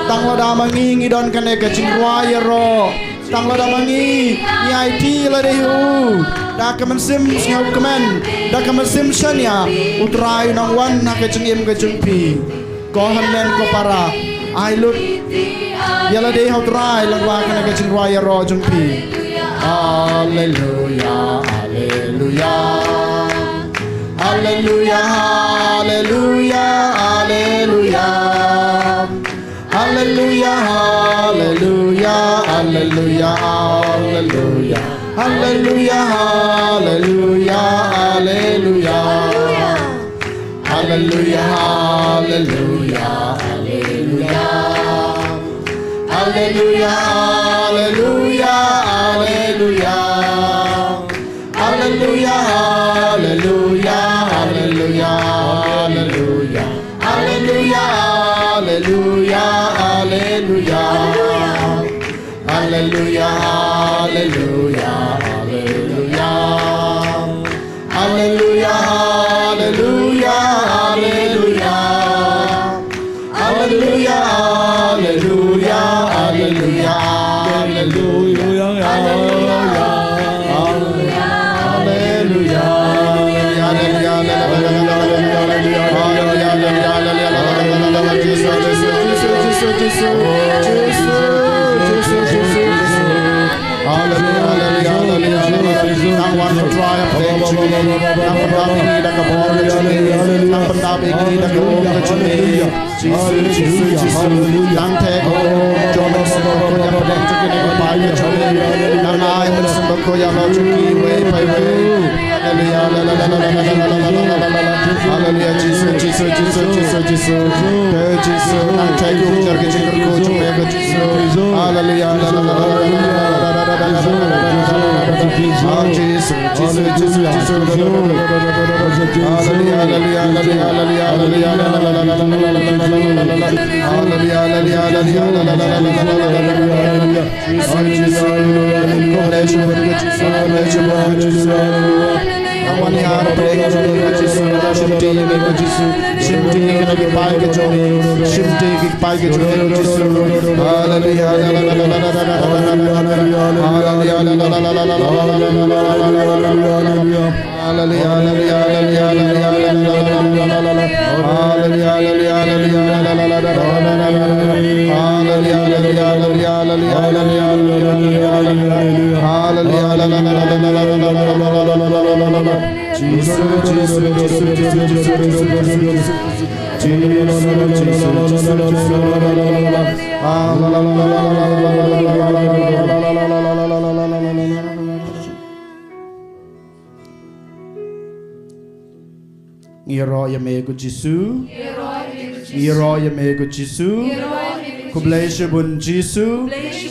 tang lada mangi ngidon kane ke jing wa ye ro tang lada mangi ni IT la de hu da kamen sim ngau kamen da kamen sim shania utrai nang wan na ke jing im ke jing pi ko han men ko para ai lut ya la de hu trai langwa kane ke jing wa ye ro jing pi Hallelujah, Hallelujah, Hallelujah, Hallelujah, Hallelujah, Hallelujah, Hallelujah, Hallelujah, Hallelujah, Hallelujah, Hallelujah, Hallelujah, Hallelujah, Hallelujah, Hallelujah, Hallelujah. Hallelujah, Hallelujah, Hallelujah, Hallelujah, Hallelujah, Hallelujah, Hallelujah, Hallelujah, Hallelujah, Hallelujah, Hallelujah, Hallelujah, Hallelujah, Hallelujah, Hallelujah, Hallelujah, Ngiro yame ko Jisu. Ngiro yame ko Jisu. Kublai shibun Jisu.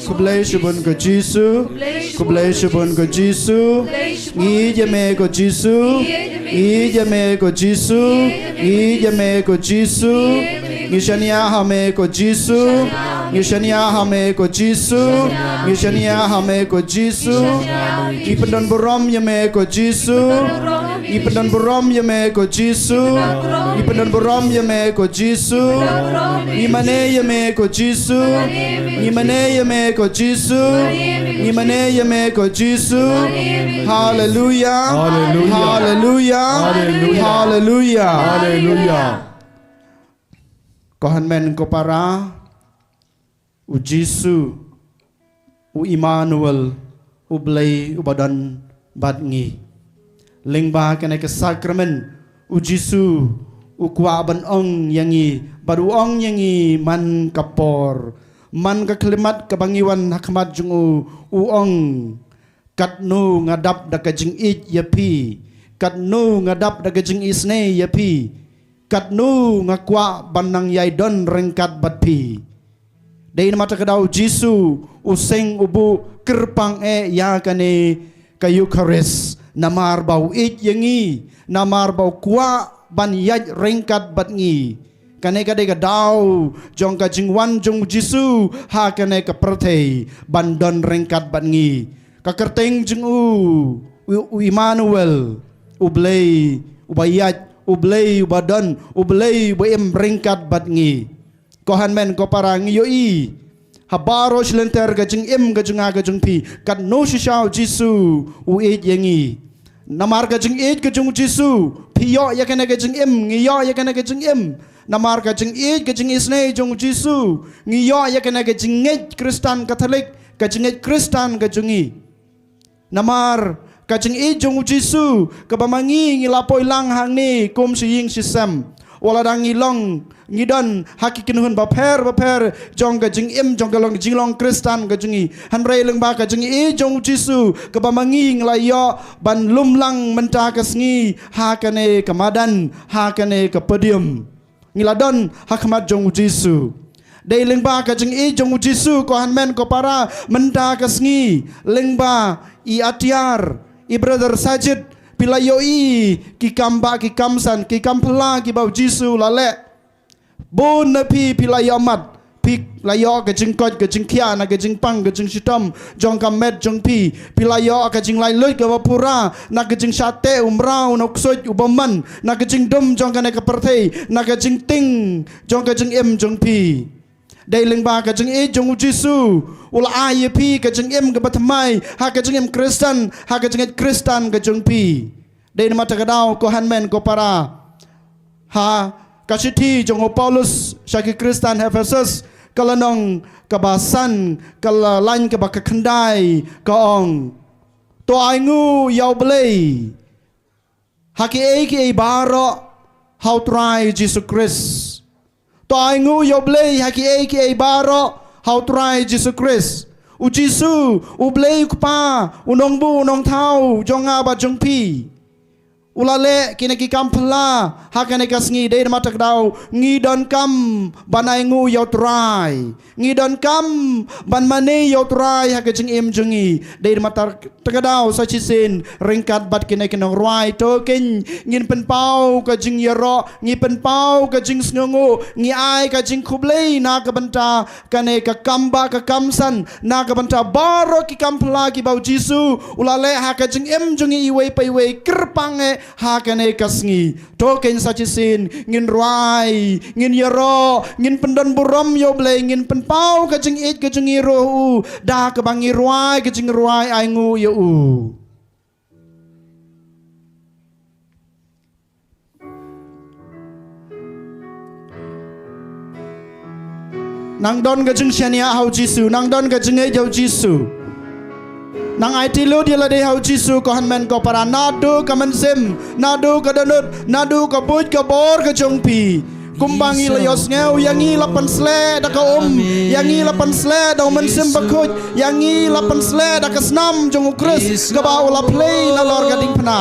Kublai shibun ko Jisu. Kublai shibun ko Jisu. Ngi yame ko Jisu. Ngi yame ko Jisu. Ngi yame ko Jisu. Ngishania hame ko Jisu. Ngishania hame ko Jisu. Ngishania hame ko Jisu. Ipendan borom yame ko Jisu. Ipendan borom yame ko Jisu. Ipendan borom yame ko Jisu. Imane yame ko Jisu. Imane yame ko Jisu. Imane yame ko Jisu. Hallelujah. Hallelujah. Hallelujah. Hallelujah. Kohan men ko para u Jisu u Immanuel u blay u badan badngi lingba kena ke sakramen u Jisu u kwa ban ong yangi baru ong yangi man kapor man ka klimat kabangiwan hakmat jung u ong katnu ngadap da kajing it yapi katnu ngadap da kajing isne yapi katnu ngakwa banang yai don rengkat batpi dai mata kadau Jisu useng ubu kerpang ya kane ka Ïukharist namar bau it yangi namar bau kwa ban yai rengkat batngi kane kade kadau jong ka jingwan jong Jisu ha kane ka prate ban don rengkat batngi ka kerteng jing u Immanuel u blay u bayat ublay badan ublay boem ringkat batngi kohan men ko parang yoi habaro slenter gajing gajing gajing pi kat no shishau Jisu u yangi namar gajing gajing Jisu piyo yakana gajing ngiyo yakana gajing namar gajing gajing isne jong Jisu ngiyo yakana gajing Kristan Katolik gajing Kristan gajungi namar kajing jong Jisu kebamangi ngilapoi lang hang ni kum siying sisam waladang ngilong ngidon hakikin hun baper jong kajing jong kalong jinglong Kristan kajungi hanrei leng ba kajing jong Jisu kebamangi nglayo ban lumlang menta kasngi hakane kamadan hakane kepedium ngiladon hakmat jong Jisu dei leng ba kajing jong Jisu ko han men ko para menta kasngi leng ba I atiar I brother Sajit pilayoi ki kamba ki kamsan ki kampla ki bau Jisu lale bon napi pilayamat pi layo ke jingkot ke jingkia na ke jingpang ke jingshitom jong kamet jong pi pilayo ke jinglai lut ke wapura na ke jing sate umrau na ksoj ubaman na ke jingdom jong kane ke perthei na ke jingting jong ke jing jong pi dai leng ba ka jeng jong Jisu ula ai pi ka jeng ke batmai ha ka jeng Kristen ha ka jeng Kristan ka jeng pi dai mata ka dau ko hanmen ko para ha ka siti jong Paulus syaki Kristan Efesus kalanong kabasan kala lain ka baka kendai ka ong to ai ngu yau blei ha ki baro how try Jesus Christ to ai ngu yo blei haki baro how try Jesus Christ u Jisu u blei kupa unong bu unong thau jonga ba jong pi ulale kine ki kampla hakane kasngi dei mata dau ngi don kam banai ngu yo try ngi don kam ban mane yo try hake jing jungi dei mata takadau sa chisin ringkat bat kine kinong roi to kin ngin pen pau ka jing yero ngi pen pau ka jing sngongo ngi ai ka jing kublei na ka banta kane ka kamba ka kamsan na ka banta baro ki kampla ki bau Jisu ulale hake jing jungi iwe pa iwe kerpange hakane kasngi token sachisin ngin ruai ngin yero ngin pendan burom yo blei ngin penpau kajing kajing iro da kebangi ruai kajing ruai aingu yo nang don kajing shania hau Jisu nang don kajing jau Jisu nang ai tilu dia lade hau Jisu ko hanmen ko para nadu ka mensem nadu ka donut nadu ka buj ka bor ka jongpi kumbangi layos ngeu yangi lapan sle da ka yangi lapan sle da men sim Bakhuid yangi lapan sle da ka snam jong Ïukharist ka ba la play na lor gading pana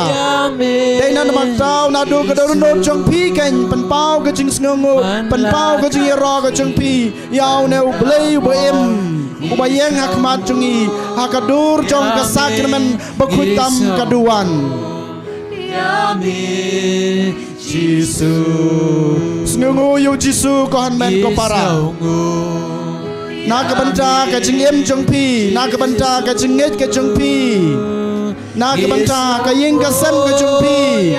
dei na mak tau na do ka do no jong pi kan pan pau ka jing sngu pan pau ka jing ro ka jong pi yau ne blei bo em ubayeng hakmat jongi hakadur jong ka sakramen Bakhuid tam kaduan Amin Jisu Sngu yu Jisu ko han men ko para na ka banta ka jing em jong pi na ka banta ka jing nget ka jong pi na ka banta ka ying ka sem ka jong pi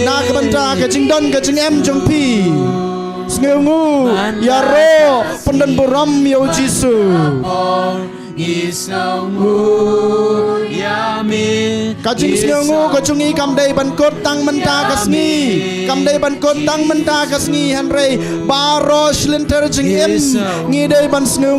na ka banta ka jing don ka jing em jong pi Sngu ya ro pendan buram yu Jisu Kajing sngu kajungi kam dei ban kot tang menta kasngi kam dei ban kot tang menta kasngi hanrei baro shlinter jing em ngi dei ban sngu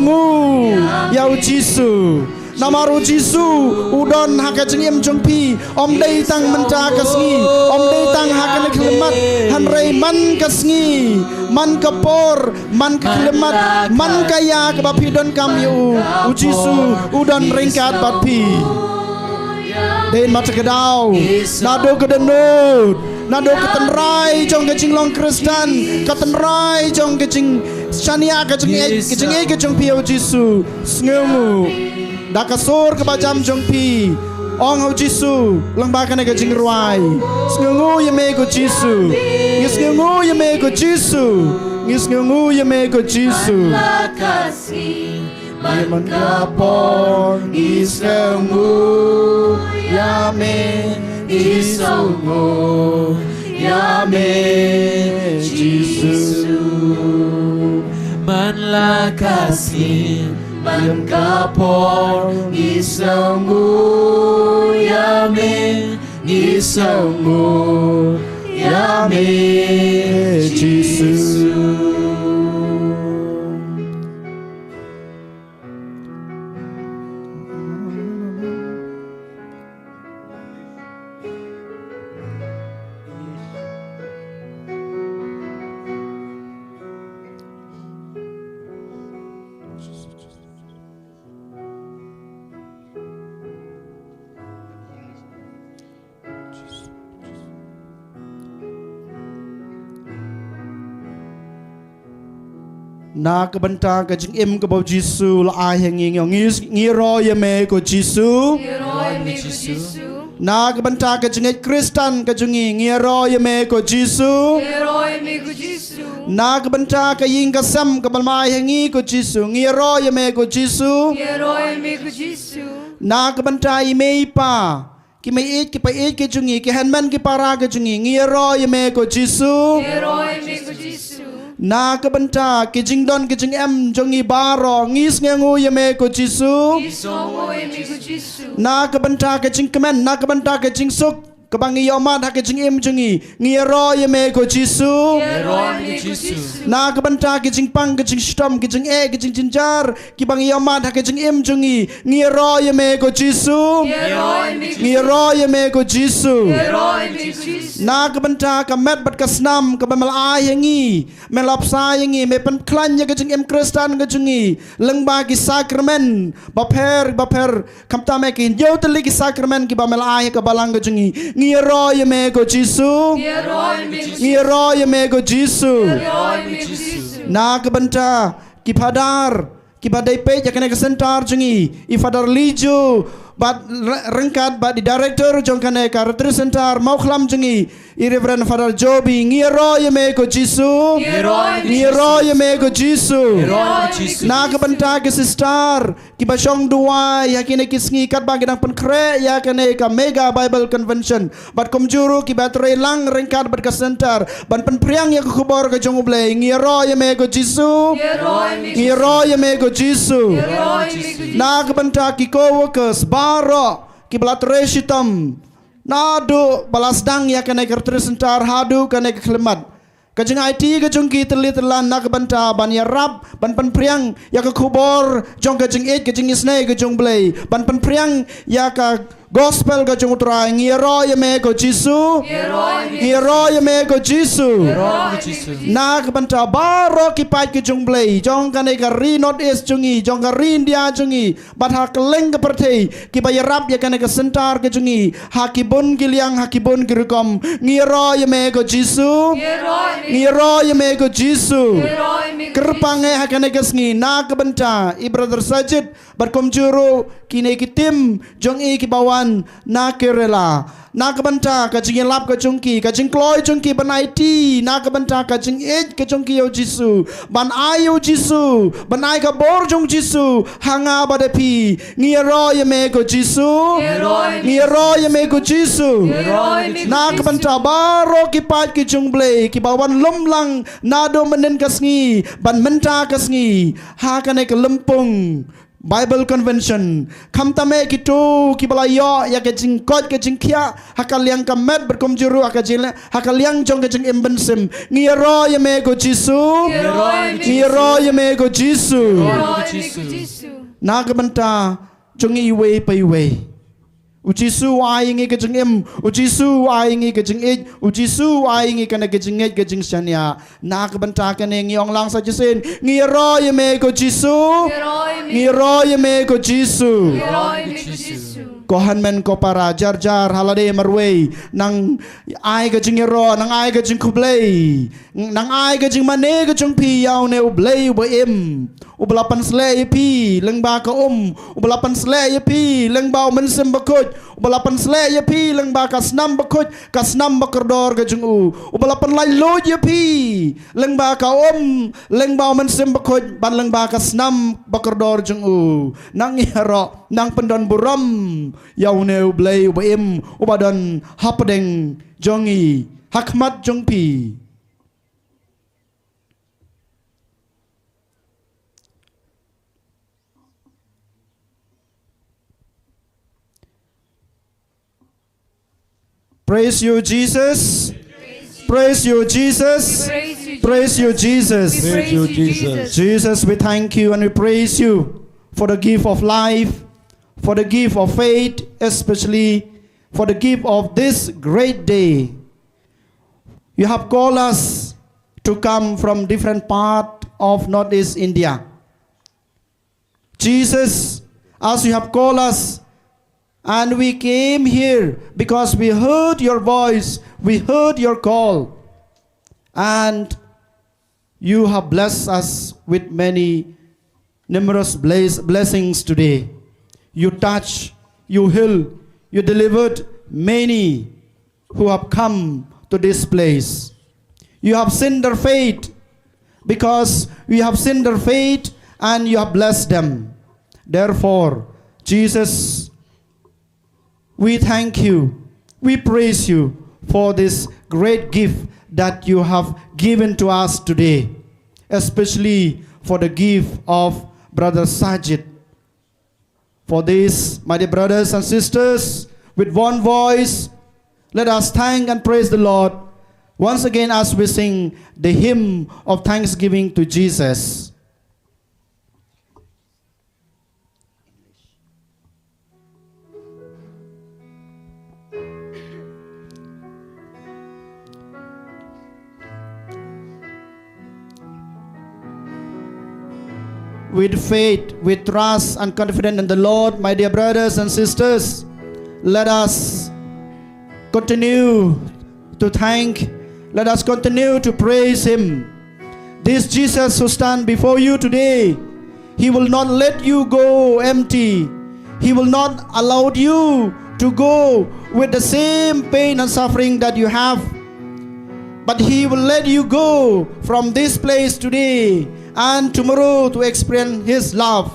yau Jisu namaru Jisu udon hakajing em jong pi om dei tang menta kasngi om dei tang hakane klemat hanrei man kasngi man kapor man klemat man kaya ke bapi don kam yu Jisu udon ringkat bapi den mata kedau nado kedenut nado ketenrai jong kecing long Kristen ketenrai jong kecing shania kecing kecing pi Jisu sngu dakasur ke bajam jong pi ong Jisu lang ba kana kecing ruai sngu yeme ko Jisu sngu yeme ko Jisu sngu yeme ko Jisu Yaman kapon isngu yame isngu yame Jisu man la kasih man kapon isngu yame isngu yame Jisu na ka banta ka jing em ka ba Jisu la ai hanging ngi ro yeme ko Jisu na ka banta ka jing Kristen ka jungi ngi ro yeme ko Jisu na ka banta ka ying ka sam ka balmai hangi ko Jisu ngi ro yeme ko Jisu na ka banta i mei pa ki mai ki pa ki jungi ki hanman ki para ka jungi ngi ro yeme ko Jisu na ka banta ki jing don ki jing em jongi baro ngis ngengu yeme ko Jisu na ka banta ki jing kemen na ka banta ki jing sok kabangi yomat ha ki jing em jongi ngiro yeme ko Jisu na ka banta ki jing pang ki jing stom ki jing ki jing jinjar ki bangi yomat ha ki jing em jongi ngiro yeme ko Jisu ngiro yeme ko Jisu na ka banta ka met bat ka snam ka bamal ai yangi melap sa yangi me pen klan ya ka jing em Kristen ka jongi lengba ki sakramen baper kamta me ki yo teli ki sakramen ki bamal ai ka balang ka jongi ngiro yeme ko Jisu ngiro yeme ko Jisu na ka banta ki padar ki badai pe ya kena ka sentar jongi I fadar liju bat rengkat bat di director jong kane ka representar mau khlam jengi I reverend father Jobi ngiro yeme ko Jisu ngiro yeme ko Jisu na ka banta ke sister ki basong dua ya kine kisngi kat bagi dang penkre ya kane ka mega bible convention bat komjuru ki batre lang rengkat bat ka center ban penpriang ya ko kubor ka jong ublay ngiro yeme ko Jisu ngiro yeme ko Jisu na ka banta ki co-workers baro ki blatre shitam nado balas dang ya kane kertresentar hadu kane kelemat kajeng IT kajeng ki terlan nak banta ban ya rap ban penpriang ya ke kubor jong kajeng kajeng isne kajeng blay ban penpriang ya ka Gospel ka jung trai ngiro yame ko Jisu ngiro yame ko Jisu na ka banta baro ki pai ki jung blei jong ka ne ka ri not is jungi jong ka ri India jungi bat ha keleng ka pertei ki ba yarap ya ka ne ka sentar ka jungi ha ki bon ki liang ha ki bon ki rukom ngiro yame ko Jisu ngiro yame ko Jisu kerpange ha ka ne ka sngi na ka banta I brother Sajit berkom juru kini kitim jong I ki bawan na kerela na kabanta ka jing lap ka jongki ka jing kloy jongki banai ti na kabanta ka jing ej ka jongki yo Jisu ban ayo Jisu ban ai ka bor jong Jisu hanga badapi ngiro yame ko Jisu ngiro yame ko Jisu na kabanta baro ki pat ki jong blei ki bawan lumlang na do menen ka sngi ban menta ka sngi ha ka ne ka lempung Bible Convention kam tame kitu kibalayo ya ke jing kot ke jing kia hakaliang kamet berkom juru akajile hakaliang jong ke jing imbensim ngiro yame ko Jisu ngiro yame ko Jisu na kabanta jong iwe pa iwe Jisu ai ngi ke jing im Jisu ai ngi ke jing ej Jisu ai ngi kana ke jing ej ke jing shania na kabanta ka ne ngiong lang sa jisen ngiro yame ko Jisu ngiro yame ko Jisu kohan men ko para jar jar halade marway nang ai ka jing ro nang ai ka jing kublay nang ai ka jing mane ka jing pi yaw ne ublay ba im ublapan sle pi lengba ka ublapan sle pi lengba men sem bakut ublapan sle pi lengba ka snam bakordor ka jing ublapan lai lo pi lengba ka lengba men sem bakut ban lengba ka snam bakordor jing nang iharo nang pendon buram yaw ne ublay ba im ubadan hapadeng jongi hakmat jongpi Praise you, Jesus. Praise you, Jesus. Praise you, Jesus. Praise you, Jesus. Jesus, we thank you and we praise you for the gift of life, for the gift of faith, especially for the gift of this great day. You have called us to come from different parts of Northeast India. Jesus, as you have called us, and we came here because we heard your voice, we heard your call, and you have blessed us with many numerous blessings today. You touched, you healed, you delivered many who have come to this place. You have seen their faith because we have seen their faith and you have blessed them. Therefore, Jesus, we thank you, we praise you for this great gift that you have given to us today, especially for the gift of Brother Sajit. For this, my dear brothers and sisters, with one voice, let us thank and praise the Lord once again as we sing the hymn of thanksgiving to Jesus. With faith, with trust and confidence in the Lord, my dear brothers and sisters, let us continue to thank, let us continue to praise Him. This Jesus who stands before you today, He will not let you go empty. He will not allow you to go with the same pain and suffering that you have. But He will let you go from this place today and tomorrow to experience His love.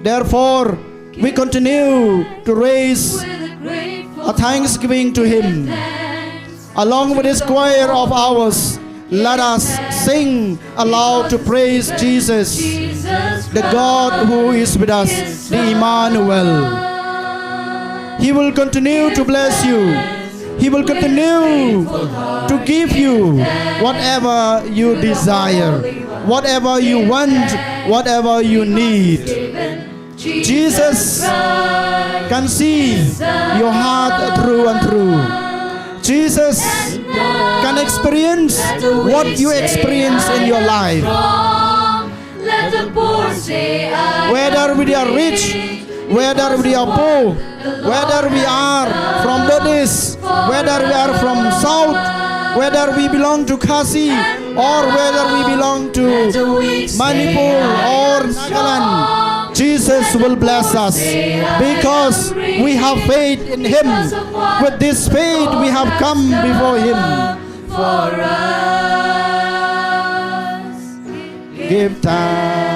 Therefore, we continue to raise a thanksgiving to Him. Along with this choir of ours, let us sing aloud to praise Jesus, the God who is with us, the Emmanuel. He will continue to bless you. He will continue to give you whatever you desire, whatever you want, whatever you need. Jesus can see your heart through and through. Jesus can experience what you experience in your life. Whether we are rich, whether we are poor, whether we are from Buddhist, whether we are from South, whether we belong to Khasi, or whether we belong to Manipur or Nagaland, Jesus will bless us because we have faith in Him. With this faith we have come before Him. For us, give thanks.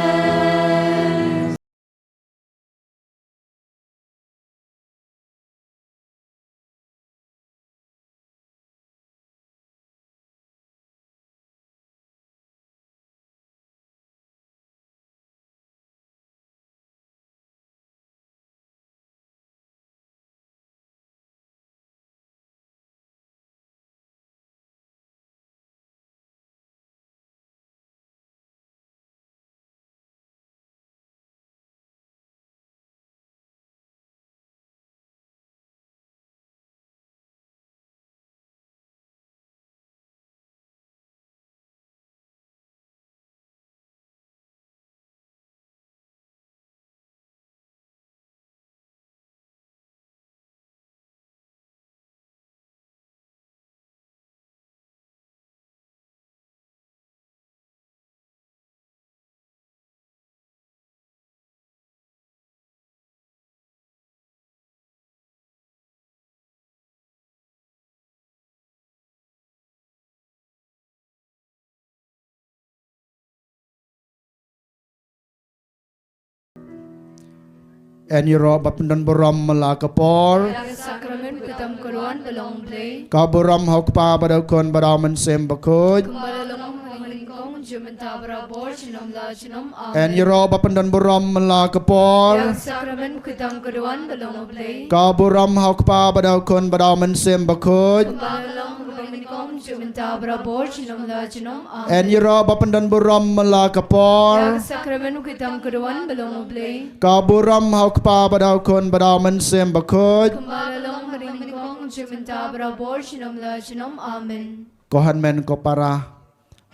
En yero bapendan boram melakapor Sakramen kutam keruan belong play. Ka boram hokpa badakon badaman sem bakhuid Kumbalalong halingkong jumenta berabor chinom la chinom En yero bapendan boram melakapor Sakramen kutam keruan belong play. Ka boram hokpa badakon badaman sem bakhuid Kumbalalong halingkong jumenta berabor chinom la chinom En yero bapendan boram melakapor Sakramen kutam keruan belong play. Ka boram hokpa badakon badaman sem bakhuid Kumbalalong halingkong jumenta berabor chinom la chinom amen. Kohan men ko para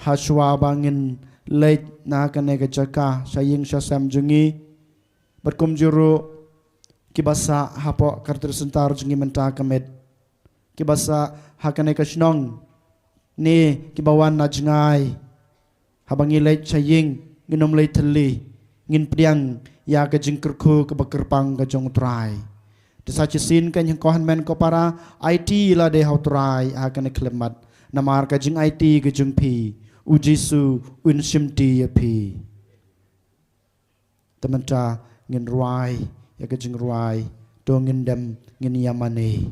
haswa bangin late na kane ka jaka saying sya sam jungi berkum juru kibasa hapo karter sentar jungi menta kamet kibasa hakane ka shnong ni kibawan na jngai habangi late saying nginom late thali ngin priang ya ka jingkerku ka bakerpang ka jong trai desa chisin kan yang kohan men ko para IT la de how try hakane klemat namar ka jing IT ka jung pi u Jisu un simti ya pi temanta ngin ruai ya ka jing ruai do ngin dem ngin yamane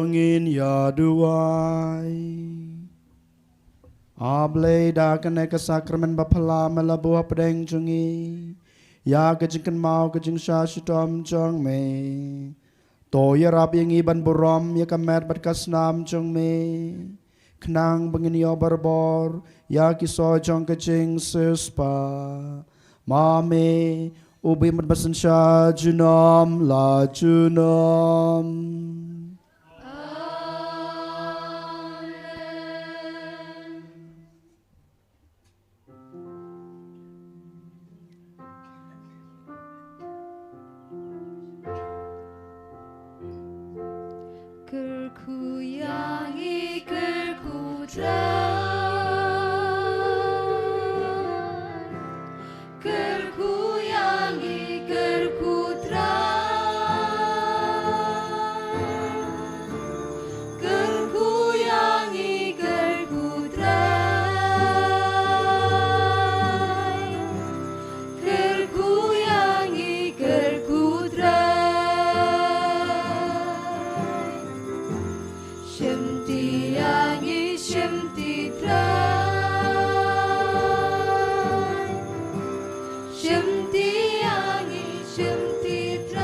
jongin ya duai. Ablay da kene ke sakramen bapala melabuah pedeng jongi. Ya kejingkan mau kejing syashitom jong me. To ya rab yang iban burom ya kamer berkas nam jong me. Kenang bengin ya berbor ya kiso jong kejing sespa. Mame ubi merbasan syah junam la junam. 끌고 양이 끌고 자 끌고 양이 끌고 자 끌고 양이 끌고 자 끌고 양이 끌고 자 Shemti yangi shemti trai Shemti yangi shemti trai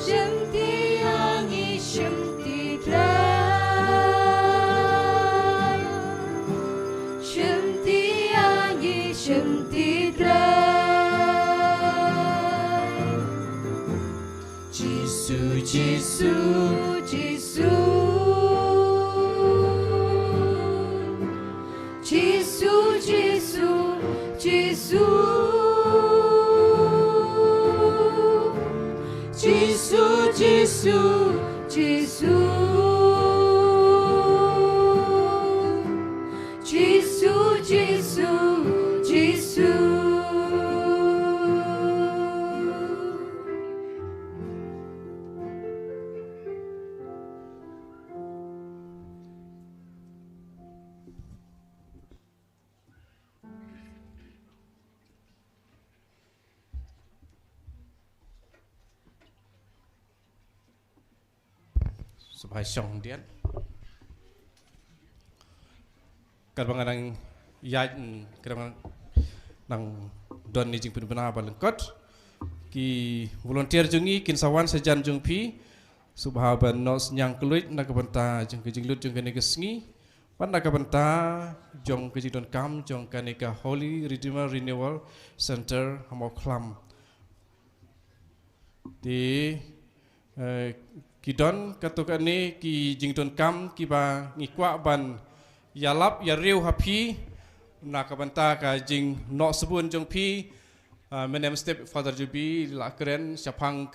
Shemti yangi shemti trai Shemti yangi shemti trai Jisu, Jisu, Jisu, Jisu, Jisu, Jisu, Jisu, Jisu, Jisu, Jisu, Jisu, Jisu. Subhai Shong Dian Kadang nang yaj kadang nang don ni jing pun benar balengkot ki volunteer jungi kin sawan sejan jung pi subhaban nos nyang keluit nak benta jung ke jing lut jung ke Sngi pan nak benta jong ke jing don kam jong ka Holy Redeemer Renewal Center hamo klam di Kidon katukan ni ki jington kam ki ba ngikwa ban yalap ya riu hapi nak banta ka jing no sebun jong pi menem step father jubi la keren syapang ka